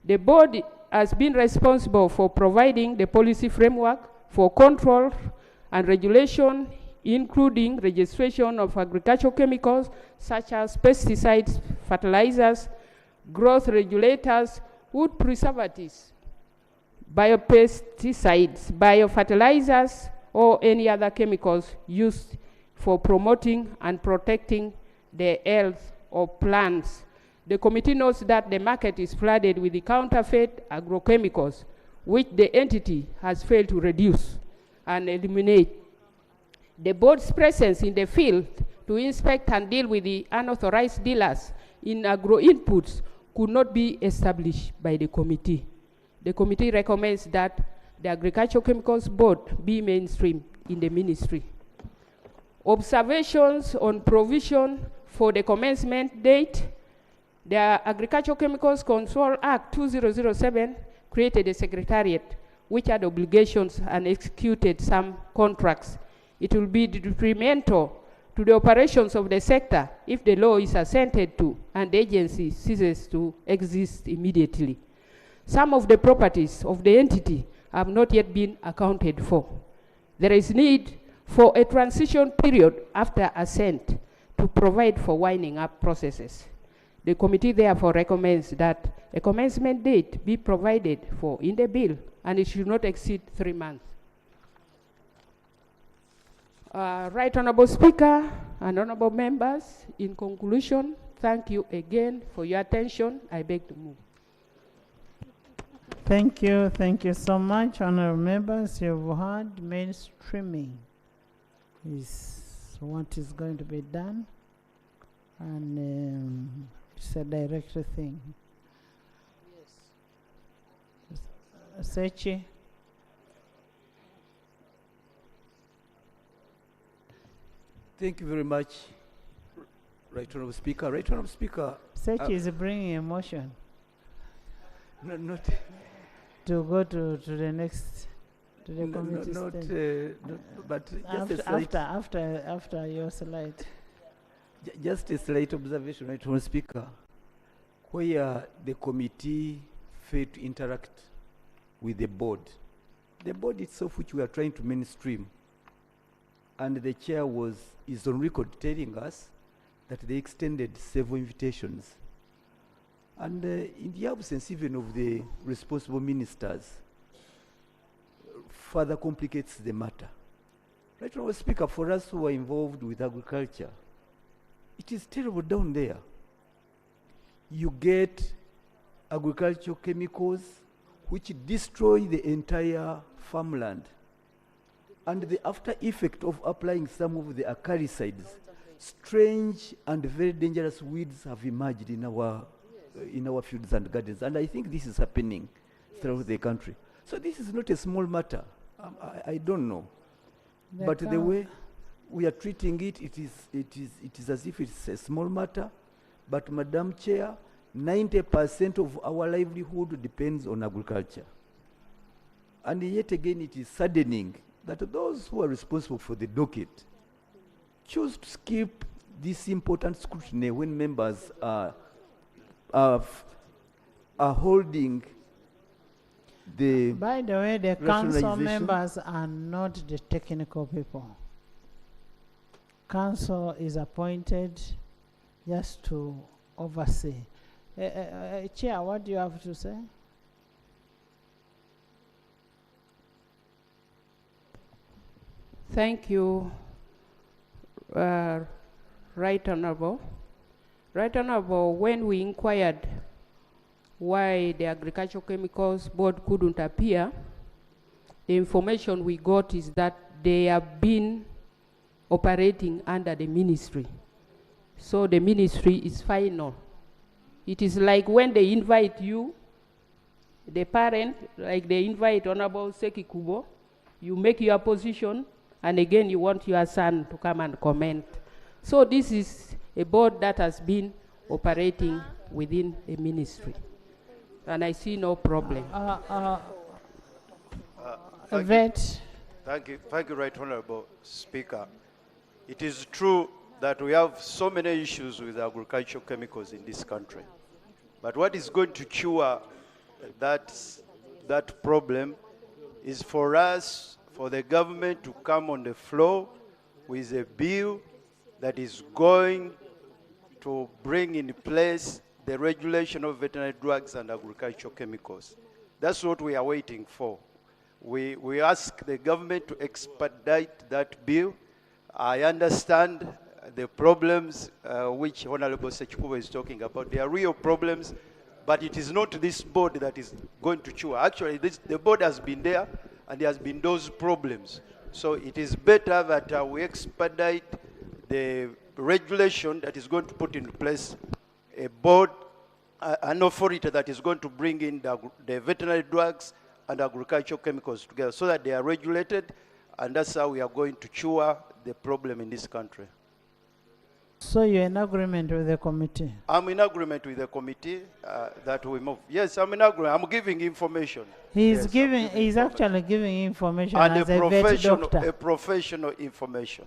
the board has been responsible for providing the policy framework for control and regulation, including registration of agricultural chemicals such as pesticides, fertilizers, growth regulators, wood preservatives, biopesticides, biofertilizers, or any other chemicals used for promoting and protecting the health of plants. The committee notes that the market is flooded with the counterfeit agrochemicals, which the entity has failed to reduce and eliminate. The board's presence in the field to inspect and deal with the unauthorized dealers in agro-inputs could not be established by the committee. The committee recommends that the Agricultural Chemicals Board be mainstream in the ministry. Observations on provision for the commencement date. The Agricultural Chemicals Control Act 2007 created a secretariat which had obligations and executed some contracts. It will be detrimental to the operations of the sector if the law is assented to and the agency ceases to exist immediately. Some of the properties of the entity have not yet been accounted for. There is need for a transition period after assent to provide for winding up processes. The committee therefore recommends that a commencement date be provided for in the bill, and it should not exceed 3 months. Right Honorable Speaker and honorable members, in conclusion, thank you again for your attention. I beg to move. Thank you so much, honorable members. You've heard mainstreaming is what is going to be done, and it's a direct thing. Yes. Sechi. Thank you very much, Right Honorable Speaker. Right Honorable Speaker. Sechi is bringing emotion. No, not to go to the next, to the committee stage. But just a slight, after your slide. Just a slight observation, Right Honorable Speaker, where the committee failed to interact with the board itself, which we are trying to mainstream, and the chair is on record telling us that they extended several invitations. And in the absence even of the responsible ministers, further complicates the matter. Right Honorable Speaker, for us who are involved with agriculture, it is terrible down there. You get agricultural chemicals which destroy the entire farmland. And the after effect of applying some of the acaricides, strange and very dangerous weeds have emerged in our fields and gardens. And I think this is happening throughout the country. So this is not a small matter. I don't know. But the way we are treating it, it is as if it's a small matter. But Madam Chair, 90% of our livelihood depends on agriculture. And yet again, it is saddening that those who are responsible for the docket choose to skip this important scrutiny when members are holding the. By the way, the council members are not the technical people. Council is appointed just to oversee. Chair, what do you have to say? Thank you, Right Honorable. Right Honorable, when we inquired why the Agricultural Chemicals Board couldn't appear, the information we got is that they have been operating under the ministry. So the ministry is final. It is like when they invite you, the parent, like they invite Honorable Seki Kubo, you make your position, and again you want your son to come and comment. So this is a board that has been operating within a ministry. And I see no problem. Thank you, Right Honorable Speaker. It is true that we have so many issues with agricultural chemicals in this country. But what is going to cure that problem is for us, for the government to come on the floor with a bill that is going to bring in place the regulation of veterinary drugs and agricultural chemicals. That's what we are waiting for. We ask the government to expedite that bill. I understand the problems which Honorable Sechikubo is talking about. They are real problems, but it is not this board that is going to cure. Actually, the board has been there, and there has been those problems. So it is better that we expedite the regulation that is going to put in place a board, an authority that is going to bring in the veterinary drugs and agricultural chemicals together so that they are regulated, and that's how we are going to cure the problem in this country. So you're in agreement with the committee? I'm in agreement with the committee that we move. Yes, I'm in agreement. I'm giving information. He's actually giving information and as a vet doctor. A professional information.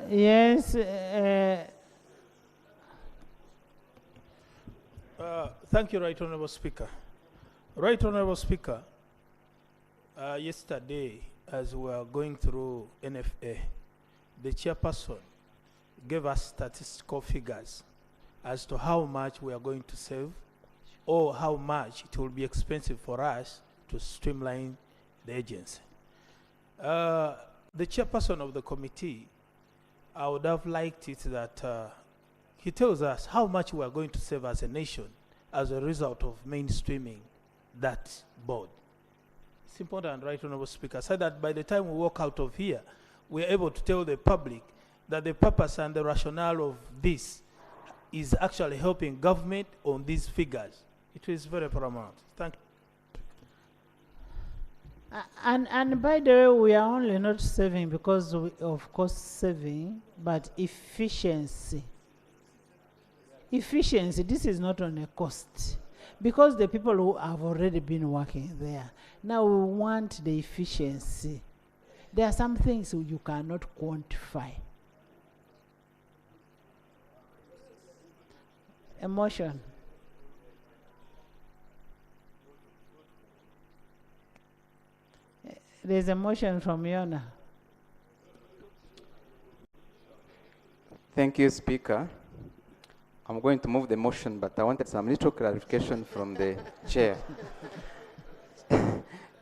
Yes. Thank you, Right Honorable Speaker. Right Honorable Speaker, Yesterday, as we were going through NFA, the chairperson gave us statistical figures as to how much we are going to save or how much it will be expensive for us to streamline the agency. The chairperson of the committee, I would have liked it that he tells us how much we are going to save as a nation as a result of mainstreaming that board. It's important, right, Honorable Speaker, so that by the time we walk out of here, we're able to tell the public that the purpose and the rationale of this is actually helping government on these figures. It is very paramount. Thank you. And by the way, we are only not saving because of cost saving, but efficiency. Efficiency, this is not on a cost. Because the people who have already been working there, now we want the efficiency. There are some things you cannot quantify. Emotion. There's a motion from Yona. Thank you, Speaker. I'm going to move the motion, but I wanted some little clarification from the chair.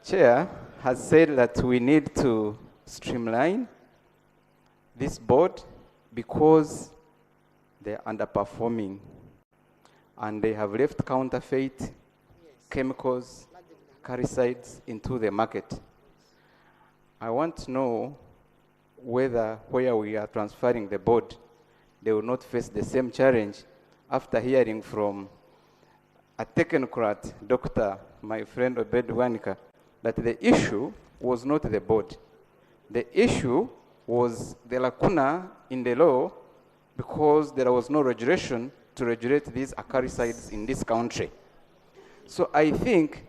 Chair has said that we need to streamline this board because they're underperforming and they have left counterfeit chemicals, herbicides into the market. I want to know whether where we are transferring the board, they will not face the same challenge after hearing from a technocrat, Dr. my friend Obed Wanika, that the issue was not the board. The issue was the lacuna in the law because there was no regulation to regulate these acaricides in this country. So I think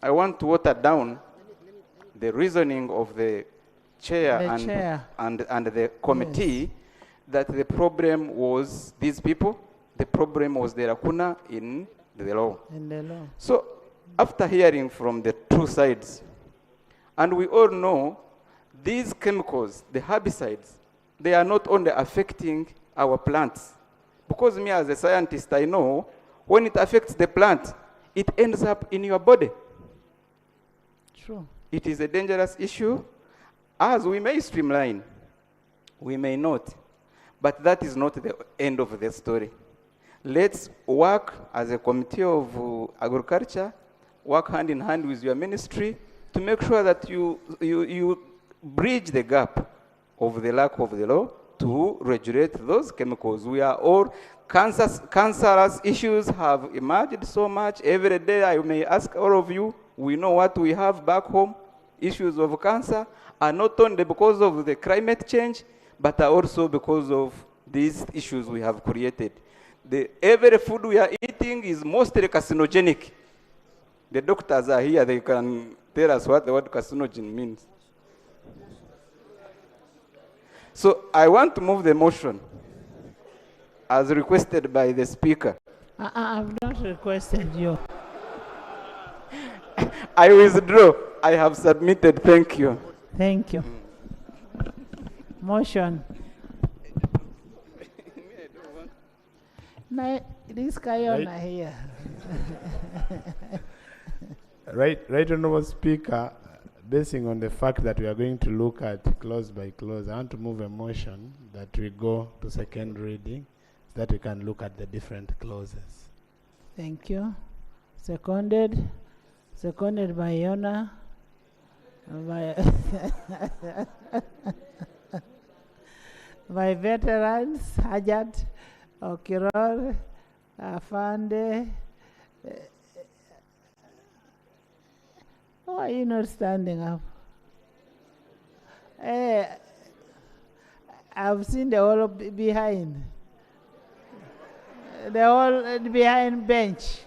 I want to water down the reasoning of the chair, and the committee, yes, that the problem was these people, the problem was the lacuna in the law. So after hearing from the two sides, and we all know these chemicals, the herbicides, they are not only affecting our plants, because me as a scientist, I know when it affects the plant, it ends up in your body. True. It is a dangerous issue. As we may streamline, we may not, but that is not the end of the story. Let's work as a committee of agriculture, work hand in hand with your ministry to make sure that you bridge the gap of the lack of the law to regulate those chemicals. We are all, cancerous issues have emerged so much. Every day I may ask all of you, we know what we have back home. Issues of cancer are not only because of the climate change, but are also because of these issues we have created. Every food we are eating is mostly carcinogenic. The doctors are here, they can tell us what the word carcinogen means. So I want to move the motion as requested by the speaker. I've not requested you. I withdraw. I have submitted. Thank you. Thank you. Motion. This guy on here. Right, Honourable Speaker, basing on the fact that we are going to look at clause by clause, I want to move a motion that we go to second reading so that we can look at the different clauses. Thank you. Seconded. Seconded by Yona. By veterans, Hajat, Okiror, Afande. Why are you not standing up? I've seen the whole behind. The whole behind bench.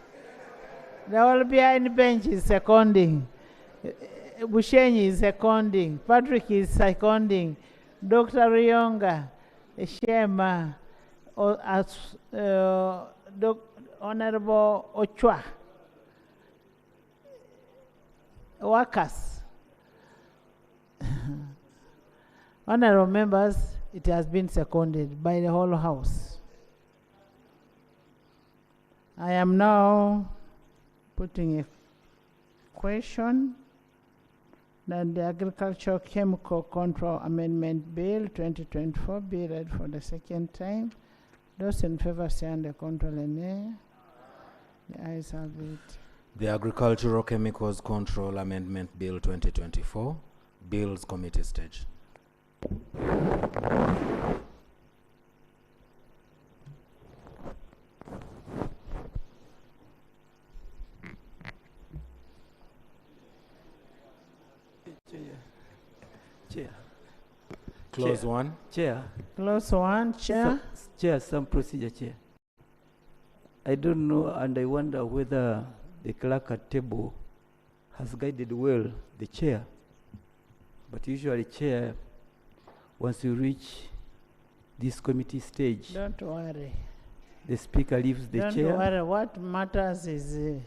The whole behind bench is seconding. Bushenyi is seconding. Patrick is seconding. Dr. Rionga, Shema, Honorable Ochwa. Workers, Honorable members, it has been seconded by the whole House. I am now putting a question that the Agricultural Chemical Control Amendment Bill 2024 be read for the second time. Those in favor say on the contrary nay. The ayes have it. The Agricultural Chemicals Control Amendment Bill 2024, Bills Committee stage. Chair. Clause Chair. 1. Chair. Clause 1, Chair. Chair, some procedure, Chair. I don't know, and I wonder whether the clerk at table has guided well the chair. But usually, Chair, once you reach this committee stage, Don't worry. the speaker leaves the Don't chair. worry. What matters is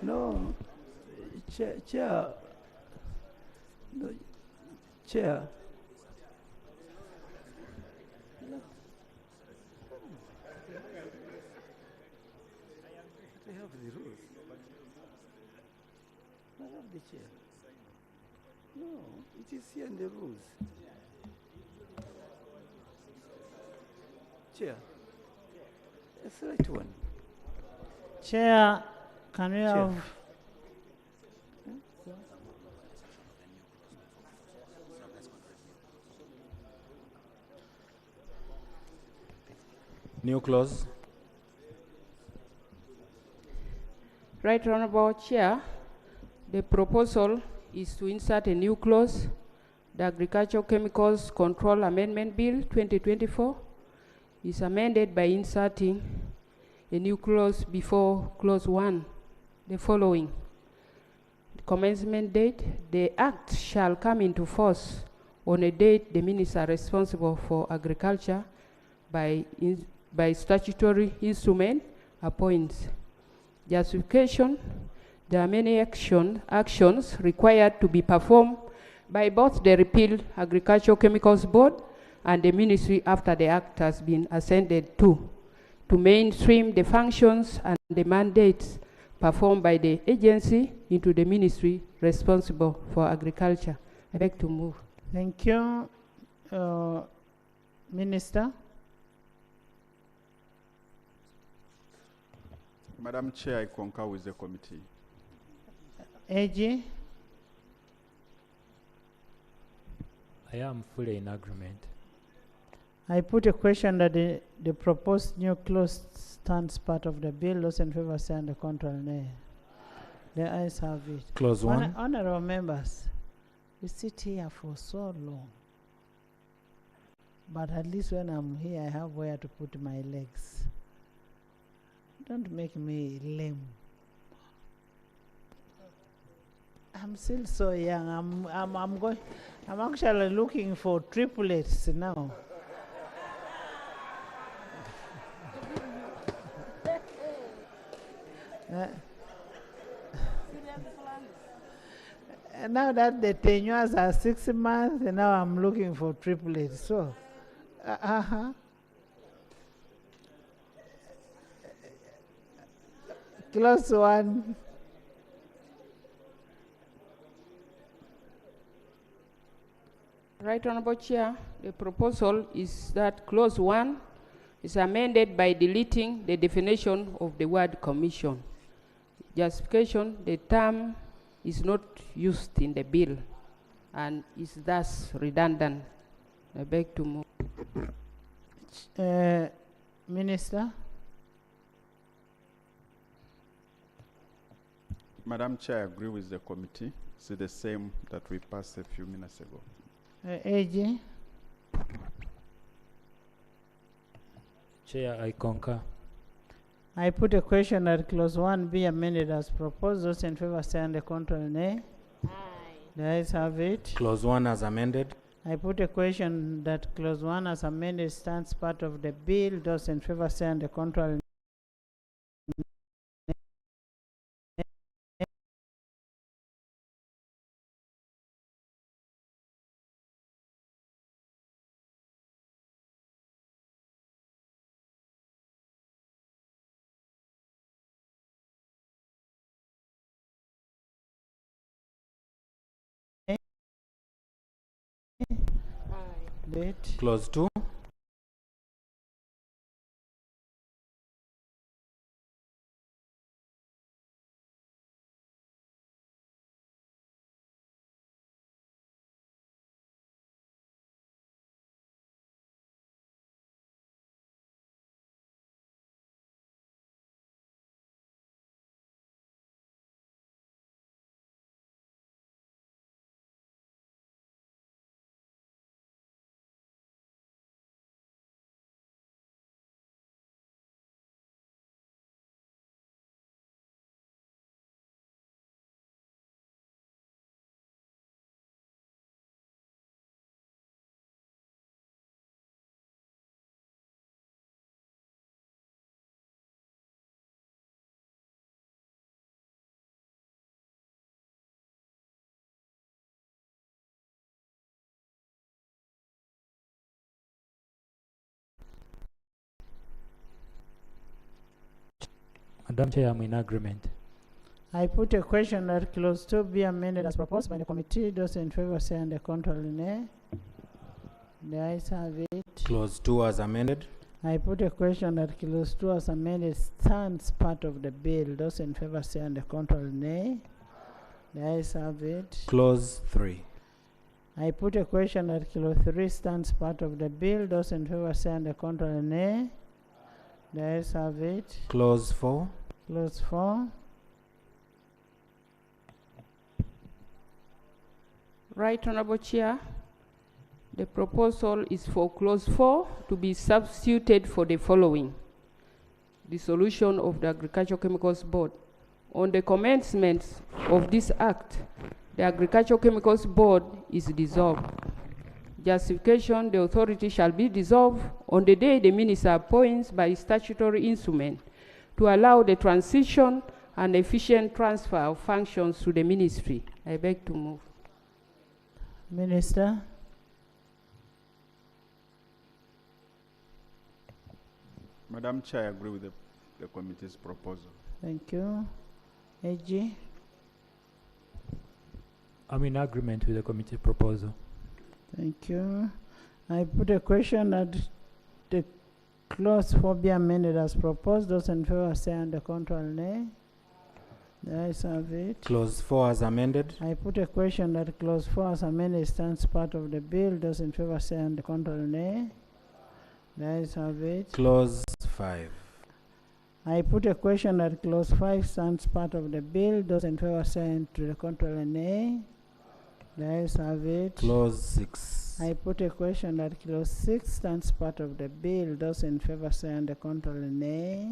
No, Chair. No, Chair. I have the rules. I have the chair. No, it is here in the rules. Chair. That's the right one. Chair, can we Chair. have New clause. Right Honorable Chair, the proposal is to insert a new clause. The Agricultural Chemicals Control Amendment Bill 2024 is amended by inserting a new clause before clause 1, the following. The commencement date, the act shall come into force on a date the minister responsible for agriculture by statutory instrument appoints. Justification, there are many actions required to be performed by both the repealed Agricultural Chemicals Board and the ministry after the act has been ascended to mainstream the functions and the mandates performed by the agency into the ministry responsible for agriculture. I beg to move. Thank you, Minister. Madam Chair, I concur with the committee. AG, I am fully in agreement. I put a question that the proposed new clause stands part of the bill. Those in favor say on the contrary nay. The ayes have it. Clause 1. Honorable members, we sit here for so long. But at least when I'm here, I have where to put my legs. Don't make me lame. I'm still so young. I'm actually looking for triplets now. Now that the tenures are 6 months, and now I'm looking for triplets. So, Clause 1. Right Honorable Chair, the proposal is that clause 1 is amended by deleting the definition of the word commission. Justification, the term is not used in the bill and is thus redundant. I beg to move. Minister? Madam Chair, I agree with the committee. It's the same that we passed a few minutes ago. AG? Chair, I concur. I put a question that clause 1 be amended as proposed. Those in favor say on the contrary nay. Aye. The ayes have it. Clause 1 as amended. I put a question that clause 1 as amended stands part of the bill. Those in favor say on the contrary it. Clause 2. Madam Chair, I'm in agreement. I put a question that clause 2 be amended as proposed by the committee. Those in favor say and the contrary nay. The ayes have it. Clause 2 as amended. I put a question that clause 2 as amended stands part of the bill. Those in favor say and the contrary nay. The ayes have it. Clause 3. I put a question that clause 3 stands part of the bill. Those in favor say and the contrary nay. The ayes have it. Clause 4. Clause 4. Right Honorable Chair, the proposal is for clause 4 to be substituted for the following: dissolution of the Agricultural Chemicals Board. On the commencement of this act, the Agricultural Chemicals Board is dissolved. Justification: the authority shall be dissolved on the day the minister appoints by statutory instrument to allow the transition and efficient transfer of functions to the ministry. I beg to move. Minister. Madam Chair, I agree with the committee's proposal. Thank you. AG. I'm in agreement with the committee proposal. Thank you. I put a question that the clause 4 be amended as proposed. Those in favor say and the contrary nay. The ayes have it. Clause 4 as amended. I put a question that clause 4 as amended stands part of the bill. Those in favor say and the contrary nay. The ayes have it. Clause 5. I put a question that clause 5 stands part of the bill. Those in favor say and to the contrary nay. The ayes have it. Clause 6. I put a question that clause 6 stands part of the bill. Those in favor say and the contrary nay.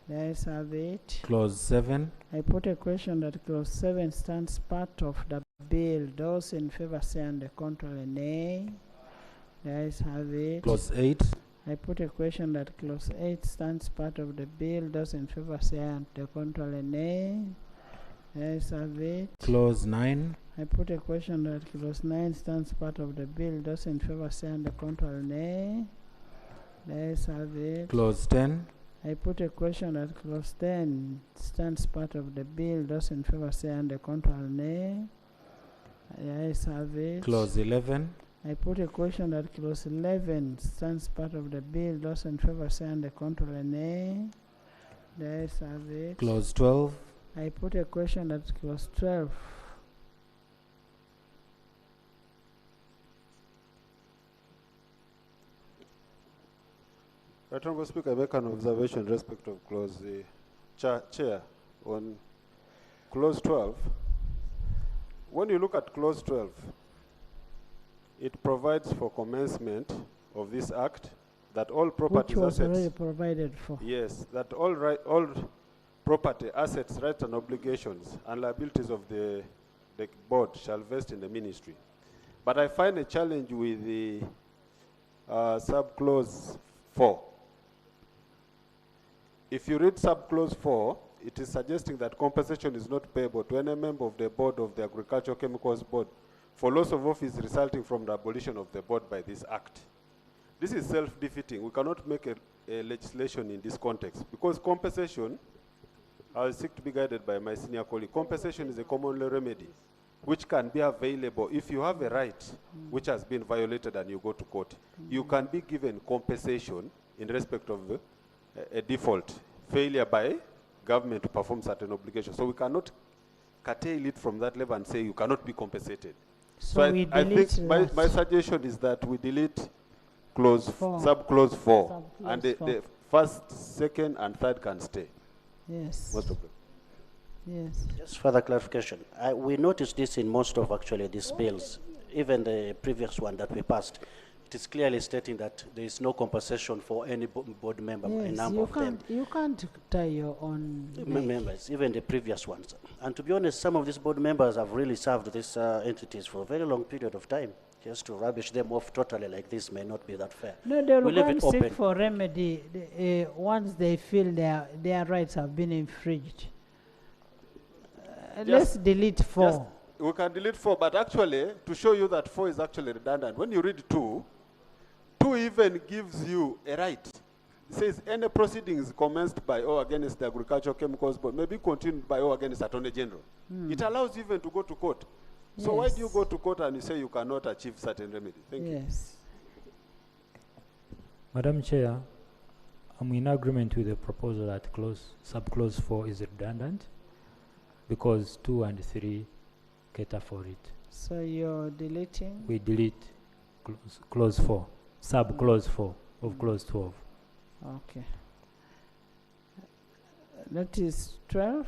The ayes have it. Clause 7. I put a question that clause 7 stands part of the bill. Those in favor say and the contrary nay. The ayes have it. Clause 8. I put a question that clause 8 stands part of the bill. Those in favor say and the contrary nay. The ayes have it. Clause 9. I put a question that clause 9 stands part of the bill. Those in favor say and the contrary nay. The ayes have it. Clause 10. I put a question that clause 10 stands part of the bill. Those in favor say and the contrary nay. The ayes have it. Clause 11. I put a question that clause 11 stands part of the bill. Those in favor say and the contrary nay. The ayes have it. Clause 12. I put a question that clause 12 Right, Honourable Speaker, I make an observation in respect of clause chair on clause 12. When you look at clause 12, it provides for commencement of this act that all property which was assets already provided for. yes, that all property assets, rights and obligations and liabilities of the board shall vest in the ministry. But I find a challenge with the subclause 4. If you read subclause 4, it is suggesting that compensation is not payable to any member of the board of the Agricultural Chemicals Board for loss of office resulting from the abolition of the board by this act. This is self-defeating. We cannot make a legislation in this context because compensation, I will seek to be guided by my senior colleague, compensation is a common law remedy. which can be available if you have a right which has been violated and you go to court. You can be given compensation in respect of a default, failure by government to perform certain obligations. So we cannot curtail it from that level and say you cannot be compensated. So we I think delete my suggestion is that we delete clause Four. sub-clause 4, and Sub-clause the first, second, and third can stay. Yes. Most of them. Yes. Just further clarification. We noticed this in most of actually these bills, even the previous one that we passed. It is clearly stating that there is no compensation for any board member, a Yes, number of them. you can't tie your own neck. Members, even the previous ones. And to be honest, some of these board members have really served these entities for a very long period of time. Just to rubbish them off totally like this may not be that fair. No, they will We go leave and it seek open. for remedy once they feel their rights have been infringed. Let's delete 4. Just, we can delete 4, but actually, to show you that 4 is actually redundant, when you read 2, 2 even gives you a right. It says any proceedings commenced by or against the Agricultural Chemicals Board may be continued by or against Attorney General. It allows you even to go to court. So why do you go to court and you say you cannot achieve certain remedy? Thank you. Yes. Madam Chair, I'm in agreement with the proposal that sub-clause 4 is redundant because 2 and 3 cater for it. So you're deleting? We delete clause 4, sub-clause 4 of clause 12. Okay. That is 12.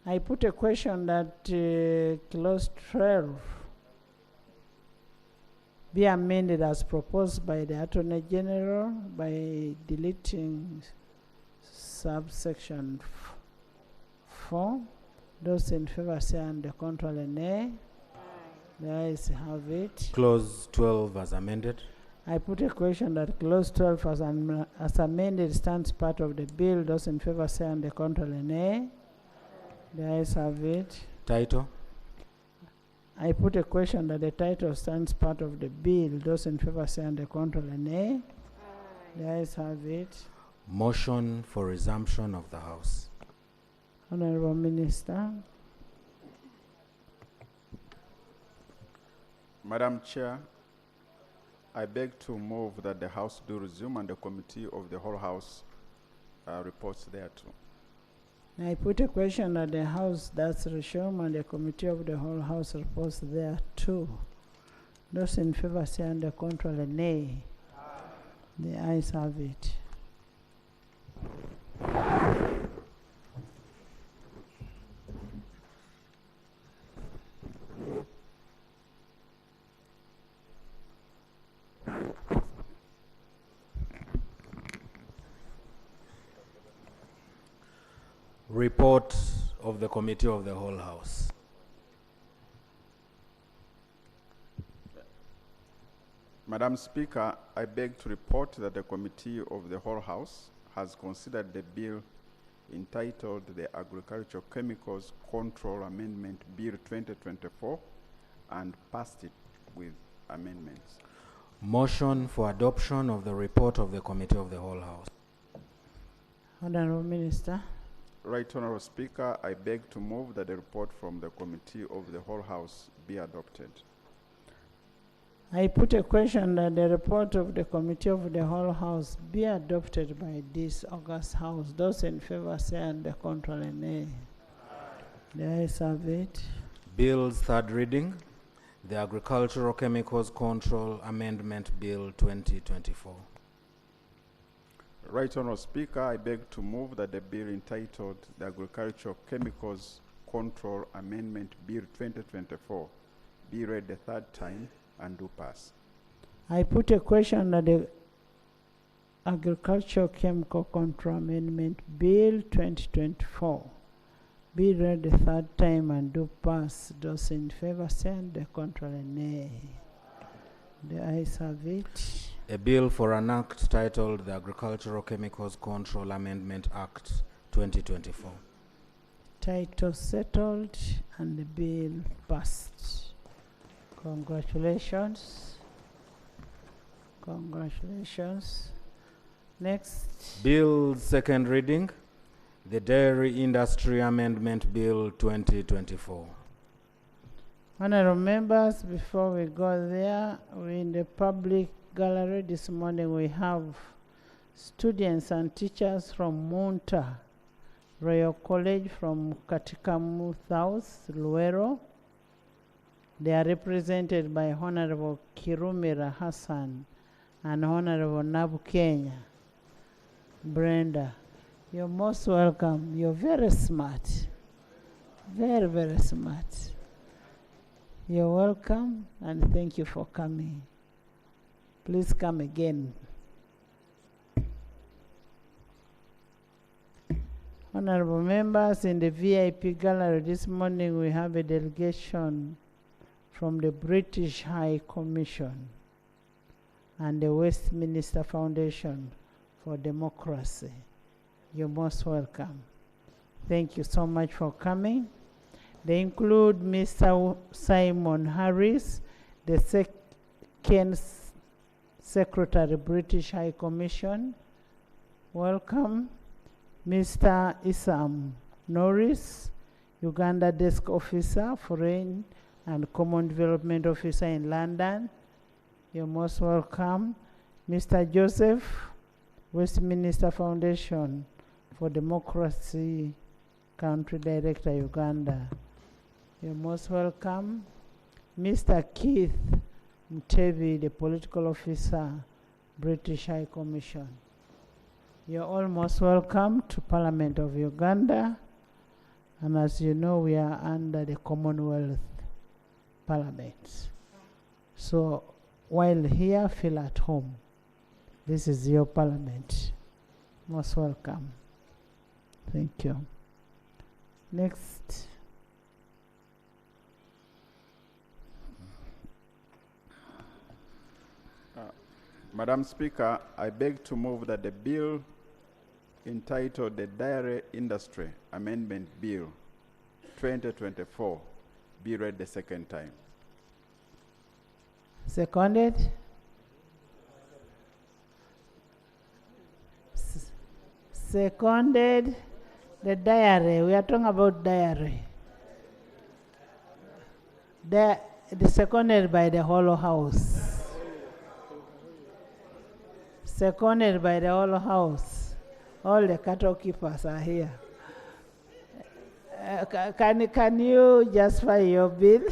I put a question that clause 12 be amended as proposed by the Attorney General by deleting subsection 4. Those in favor say and the contrary nay. The ayes have it. Clause 12 as amended. I put a question that clause 12 as amended stands part of the bill. Those in favor say and the contrary nay. The ayes have it. Title. I put a question that the title stands part of the bill. Those in favor say and the contrary nay. The ayes have it. Motion for resumption of the House. Honorable Minister. Madam Chair, I beg to move that the House do resume and the Committee of the whole House reports thereto. I put a question that the House does resume and the Committee of the whole House reports there too. Those in favor say and the contrary nay. The ayes have it. Report of the Committee of the whole House. Madam Speaker, I beg to report that the Committee of the whole House has considered the bill entitled the Agricultural Chemicals Control Amendment Bill 2024 and passed it with amendments. Motion for adoption of the report of the Committee of the whole House. Honorable Minister. Right, Honorable Speaker, I beg to move that the report from the Committee of the whole House be adopted. I put a question that the report of the Committee of the whole House be adopted by this August House. Those in favor say and the contrary nay. The ayes have it. Bill's third reading, the Agricultural Chemicals Control Amendment Bill 2024. Right, Honorable Speaker, I beg to move that the bill entitled the Agricultural Chemicals Control Amendment Bill 2024 be read the third time and do pass. I put a question that the Agricultural Chemical Control Amendment Bill 2024 be read the third time and do pass. Those in favor say and the contrary nay. The ayes have it. A bill for an act titled the Agricultural Chemicals Control Amendment Act 2024. Title settled and the bill passed. Congratulations. Congratulations. Next. Bill's second reading, the Dairy Industry Amendment Bill 2024. Honorable members, before we go there, we in the public gallery this morning we have students and teachers from Munta Royal College from Katikamu South, Luero. They are represented by Honorable Kirumira Hassan and Honorable Nabu Kenya. Brenda, you're most welcome. You're very smart. Very, very smart. You're welcome and thank you for coming. Please come again. Honorable members, in the VIP gallery this morning we have a delegation from the British High Commission and the Westminster Foundation for Democracy. You're most welcome. Thank you so much for coming. They include Mr. Simon Harris, the second Secretary, British High Commission. Welcome. Mr. Isam Norris, Uganda Desk Officer, Foreign and Common Development Officer in London. You're most welcome. Mr. Joseph, Westminster Foundation for Democracy, Country Director, Uganda. You're most welcome. Mr. Keith Mtevi, the Political Officer, British High Commission. You're all most welcome to Parliament of Uganda. And as you know, we are under the Commonwealth Parliament. So while here, feel at home. This is your Parliament. Most welcome. Thank you. Next. Madam Speaker, I beg to move that the bill entitled the Dairy Industry Amendment Bill 2024 be read the second time. Seconded. Seconded. The diary. We are talking about diary. The seconded by the whole house. Seconded by the whole house. All the cattle keepers are here. Can you justify your bill?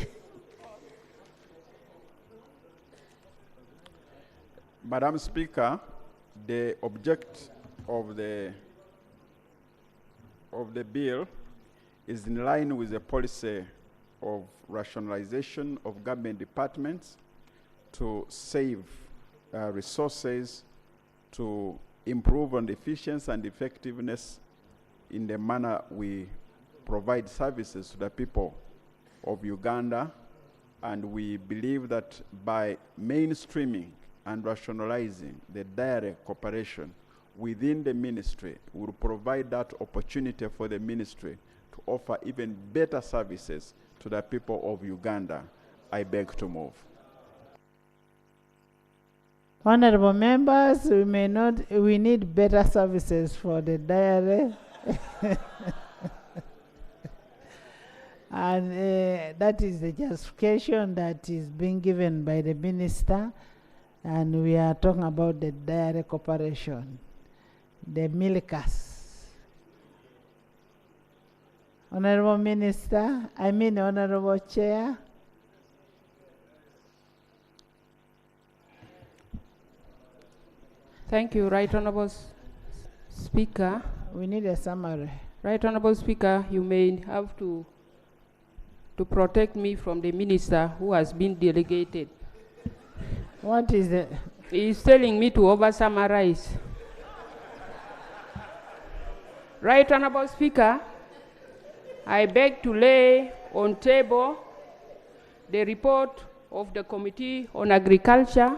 Madam Speaker, the object of the bill is in line with the policy of rationalization of government departments to save resources, to improve on the efficiency and effectiveness in the manner we provide services to the people of Uganda. And we believe that by mainstreaming and rationalizing the direct cooperation within the ministry, will provide that opportunity for the ministry to offer even better services to the people of Uganda. I beg to move. Honorable members, we need better services for the dairy. And that is the justification that is being given by the minister. And we are talking about the dairy corporation, the milkers. Honorable Minister, Honorable Chair. Thank you, Right Honorable Speaker. We need a summary. Right Honorable Speaker, you may have to protect me from the minister who has been delegated. What is it? He is telling me to over-summarize. Right Honorable Speaker, I beg to lay on table the report of the Committee on Agriculture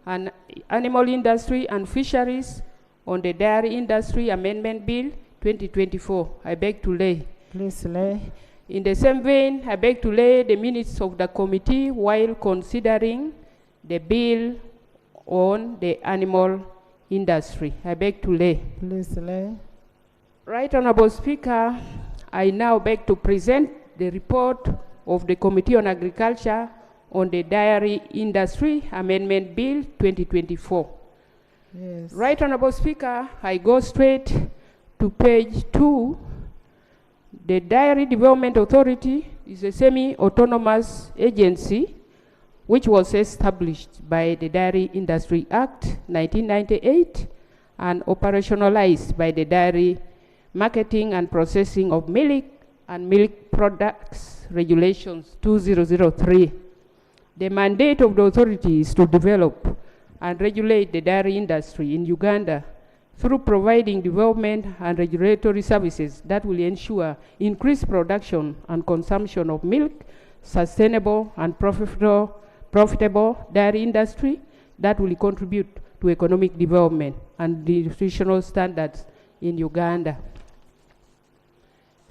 and Animal Industry and Fisheries on the Dairy Industry Amendment Bill 2024. I beg to lay. Please lay. In the same vein, I beg to lay the minutes of the committee while considering the bill on the animal industry. I beg to lay. Please lay. Right Honorable Speaker, I now beg to present the report of the Committee on Agriculture on the Dairy Industry Amendment Bill 2024. Yes. Right Honorable Speaker, I go straight to page 2. The Dairy Development Authority is a semi-autonomous agency which was established by the Dairy Industry Act 1998 and operationalized by the Dairy Marketing and Processing of Milk and Milk Products Regulations 2003. The mandate of the authority is to develop and regulate the dairy industry in Uganda through providing development and regulatory services that will ensure increased production and consumption of milk, sustainable and profitable dairy industry that will contribute to economic development and nutritional standards in Uganda.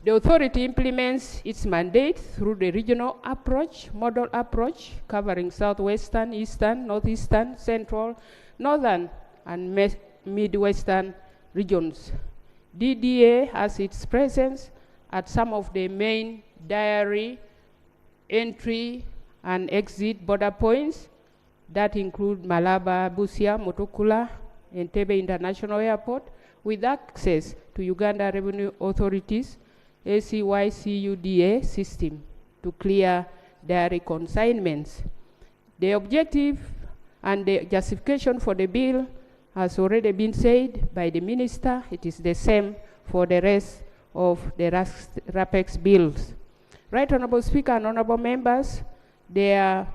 The authority implements its mandate through the regional approach, model approach, covering southwestern, eastern, northeastern, central, northern, and midwestern regions. DDA has its presence at some of the main dairy entry and exit border points that include Malaba, Busia, Motokula, Entebbe International Airport, with access to Uganda Revenue Authority's ACYCUDA system to clear dairy consignments. The objective and the justification for the bill has already been said by the minister. It is the same for the rest of the RAPEX bills. Right Honorable Speaker and Honorable Members, there are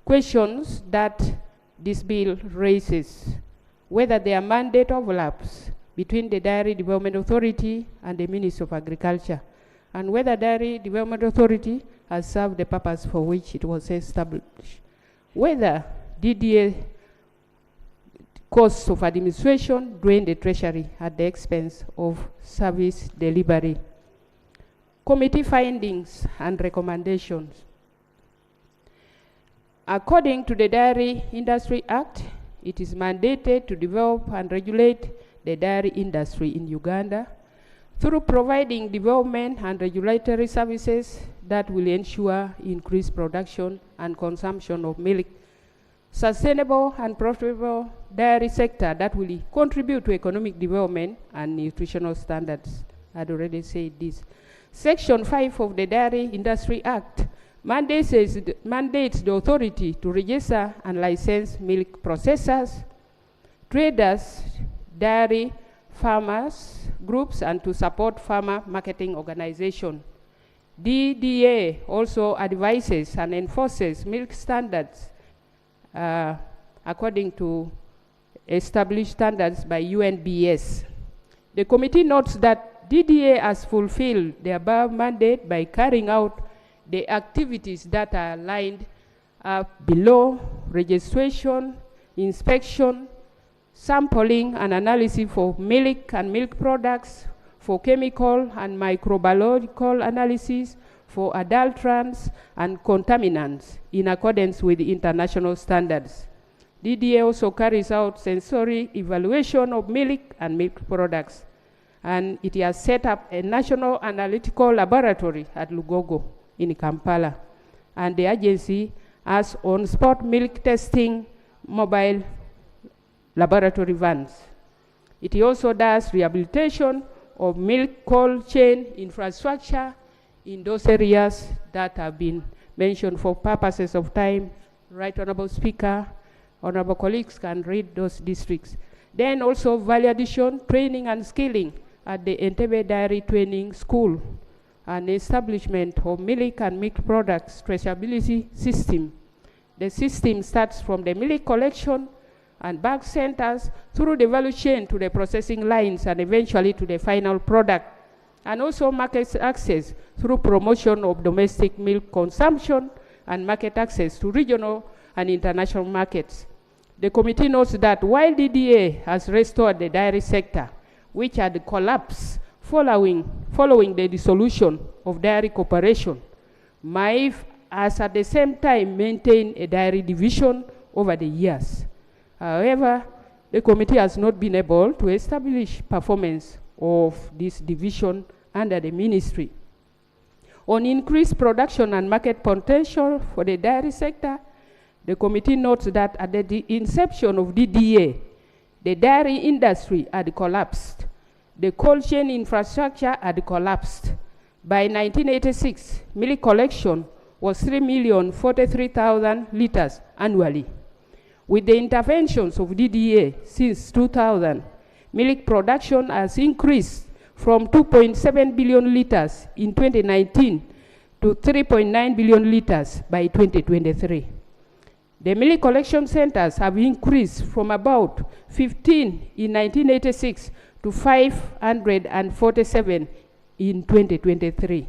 questions that this bill raises, whether their mandate overlaps between the Dairy Development Authority and the Ministry of Agriculture, and whether Dairy Development Authority has served the purpose for which it was established, whether DDA costs of administration drain the treasury at the expense of service delivery. Committee findings and recommendations. According to the Dairy Industry Act, it is mandated to develop and regulate the dairy industry in Uganda through providing development and regulatory services that will ensure increased production and consumption of milk, sustainable and profitable dairy sector that will contribute to economic development and nutritional standards. I'd already said this. Section 5 of the Dairy Industry Act mandates the authority to register and license milk processors, traders, dairy farmers groups, and to support farmer marketing organizations. DDA also advises and enforces milk standards according to established standards by UNBS. The committee notes that DDA has fulfilled the above mandate by carrying out the activities that are lined up below: registration, inspection, sampling and analysis for milk and milk products, for chemical and microbiological analysis, for adulterants and contaminants in accordance with the international standards. DDA also carries out sensory evaluation of milk and milk products, and it has set up a national analytical laboratory at Lugogo in Kampala, and the agency has on-spot milk testing mobile laboratory vans. It also does rehabilitation of milk cold chain infrastructure in those areas that have been mentioned. For purposes of time, Right Honorable Speaker, honorable colleagues can read those districts. Then also value addition, training and skilling at the Entebbe Dairy Training School, and establishment of milk and milk products traceability system. The system starts from the milk collection and bag centers through the value chain to the processing lines and eventually to the final product, and also market access through promotion of domestic milk consumption and market access to regional and international markets. The committee notes that while DDA has restored the dairy sector, which had collapsed following the dissolution of dairy corporation, MIF has at the same time maintained a dairy division over the years. However, the committee has not been able to establish performance of this division under the ministry. On increased production and market potential for the dairy sector, the committee notes that at the inception of DDA, the dairy industry had collapsed. The cold chain infrastructure had collapsed. By 1986, milk collection was 3,043,000 liters annually. With the interventions of DDA since 2000, milk production has increased from 2.7 billion liters in 2019 to 3.9 billion liters by 2023. The milk collection centers have increased from about 15 in 1986 to 547 in 2023.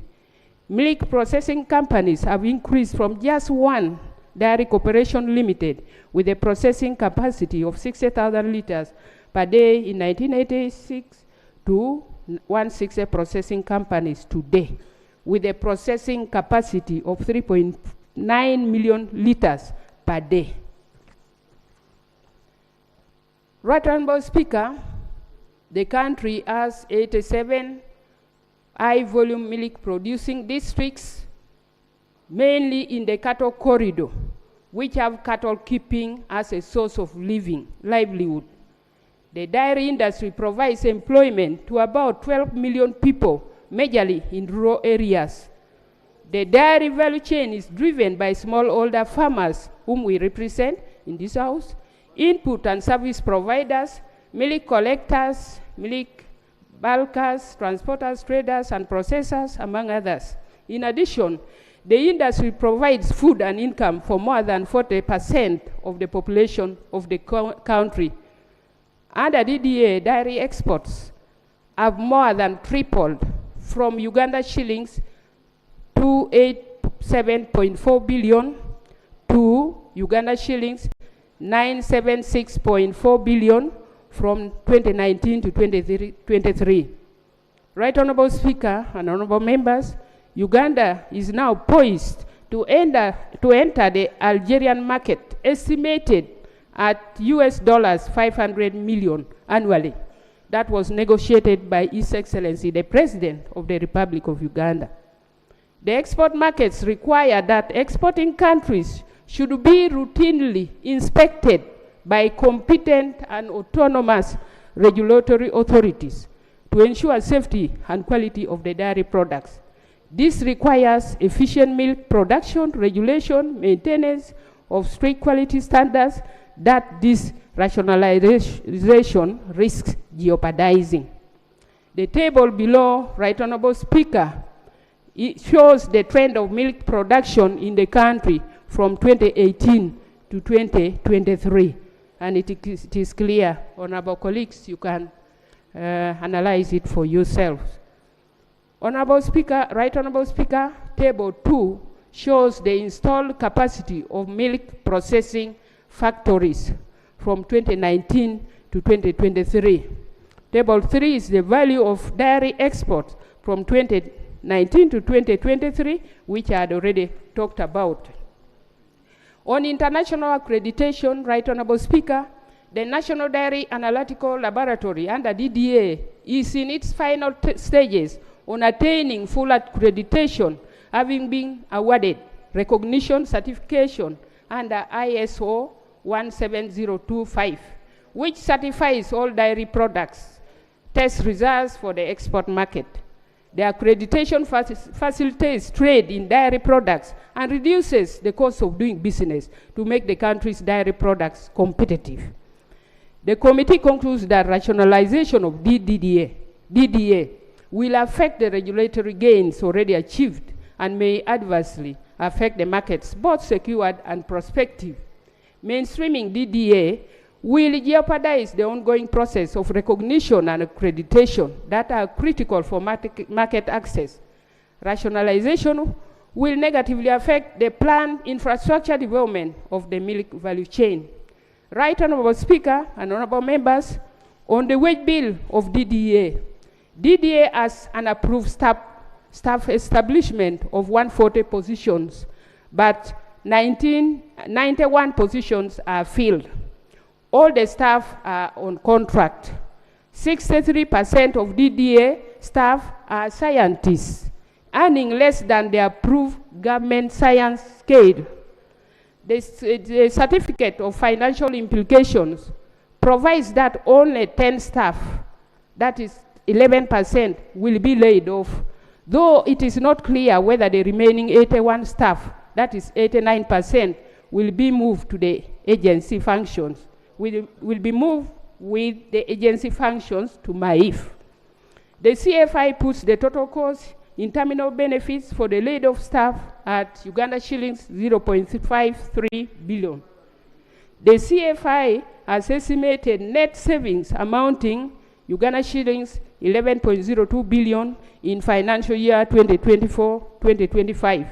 Milk processing companies have increased from just one, Dairy Corporation Limited, with a processing capacity of 60,000 liters per day in 1986 to 160 processing companies today, with a processing capacity of 3.9 million liters per day. Right Honorable Speaker, the country has 87 high-volume milk producing districts, mainly in the cattle corridor, which have cattle keeping as a source of livelihood. The dairy industry provides employment to about 12 million people, majorly in rural areas. The dairy value chain is driven by smallholder farmers, whom we represent in this House, input and service providers, milk collectors, milk bulkers, transporters, traders, and processors, among others. In addition, the industry provides food and income for more than 40% of the population of the country. Under DDA, dairy exports have more than tripled from Uganda shillings 287.4 billion to Uganda shillings 976.4 billion from 2019 to 2023. Right Honorable Speaker and Honorable Members, Uganda is now poised to enter the Algerian market, estimated at US $500 million annually. That was negotiated by His Excellency, the President of the Republic of Uganda. The export markets require that exporting countries should be routinely inspected by competent and autonomous regulatory authorities to ensure safety and quality of the dairy products. This requires efficient milk production, regulation, maintenance of strict quality standards that this rationalization risks jeopardizing. The table below, Right Honorable Speaker, it shows the trend of milk production in the country from 2018 to 2023. And it is clear, honorable colleagues, you can analyze it for yourselves. Honorable Speaker, Right Honorable Speaker, Table 2 shows the installed capacity of milk processing factories from 2019 to 2023. Table 3 is the value of dairy exports from 2019 to 2023, which I had already talked about. On international accreditation, Right Honorable Speaker, the National Dairy Analytical Laboratory under DDA is in its final stages on attaining full accreditation, having been awarded recognition certification under ISO 17025, which certifies all dairy products, test results for the export market. The accreditation facilitates trade in dairy products and reduces the cost of doing business to make the country's dairy products competitive. The committee concludes that rationalization of DDA will affect the regulatory gains already achieved and may adversely affect the markets, both secured and prospective. Mainstreaming DDA will jeopardize the ongoing process of recognition and accreditation that are critical for market access. Rationalization will negatively affect the planned infrastructure development of the milk value chain. Right Honorable Speaker and Honorable Members, on the wage bill of DDA, DDA has an approved staff establishment of 140 positions, but 91 positions are filled. All the staff are on contract. 63% of DDA staff are scientists. earning less than the approved government science scale. The certificate of financial implications provides that only 10 staff, that is 11%, will be laid off, though it is not clear whether the remaining 81 staff, that is 89%, will be moved to the agency functions, will be moved with the agency functions to MAIF. The CFI puts the total cost in terminal benefits for the laid off staff at Uganda shillings 0.53 billion. The CFI has estimated net savings amounting Uganda shillings 11.02 billion in financial year 2024-2025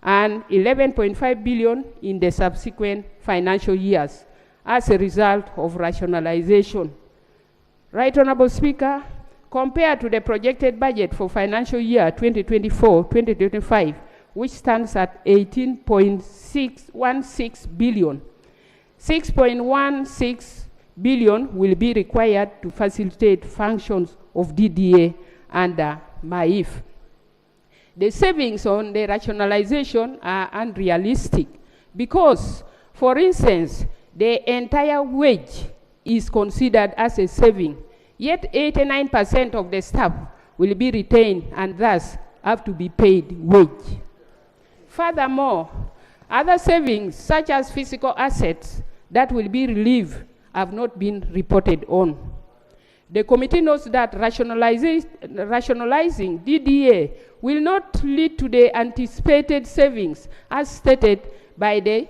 and 11.5 billion in the subsequent financial years as a result of rationalization. Right Honorable Speaker, compared to the projected budget for financial year 2024-2025, which stands at 18.616 billion, 6.16 billion will be required to facilitate functions of DDA under MAIF. The savings on the rationalization are unrealistic because, for instance, the entire wage is considered as a saving, yet 89% of the staff will be retained and thus have to be paid wage. Furthermore, other savings such as physical assets that will be relieved have not been reported on. The committee notes that rationalizing DDA will not lead to the anticipated savings as stated by the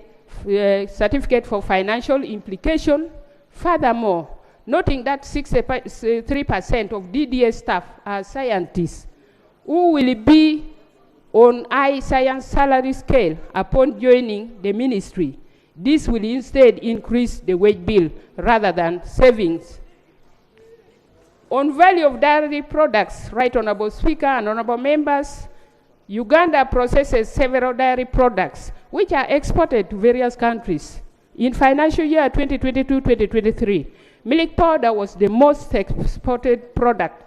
certificate for financial implication. Furthermore, noting that 63% of DDA staff are scientists who will be on high science salary scale upon joining the ministry, this will instead increase the wage bill rather than savings. On value of dairy products, Right Honorable Speaker and Honorable Members, Uganda processes several dairy products which are exported to various countries. In financial year 2022-2023, milk powder was the most exported product,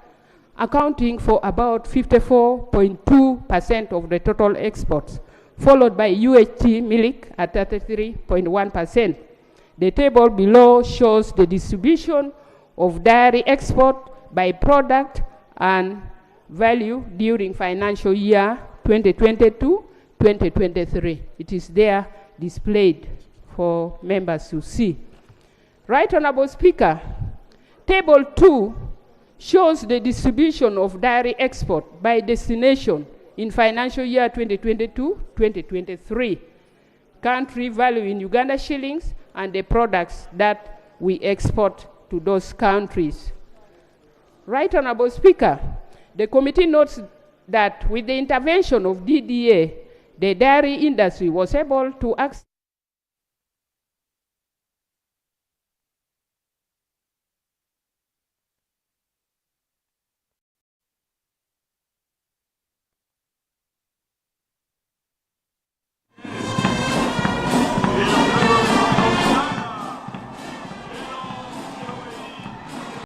accounting for about 54.2% of the total exports, followed by UHT milk at 33.1%. The table below shows the distribution of dairy export by product and value during financial year 2022-2023. It is there displayed for members to see. Right Honorable Speaker, Table 2 shows the distribution of dairy export by destination in financial year 2022-2023, country value in Uganda shillings, and the products that we export to those countries. Right Honorable Speaker, the committee notes that with the intervention of DDA, the dairy industry was able to access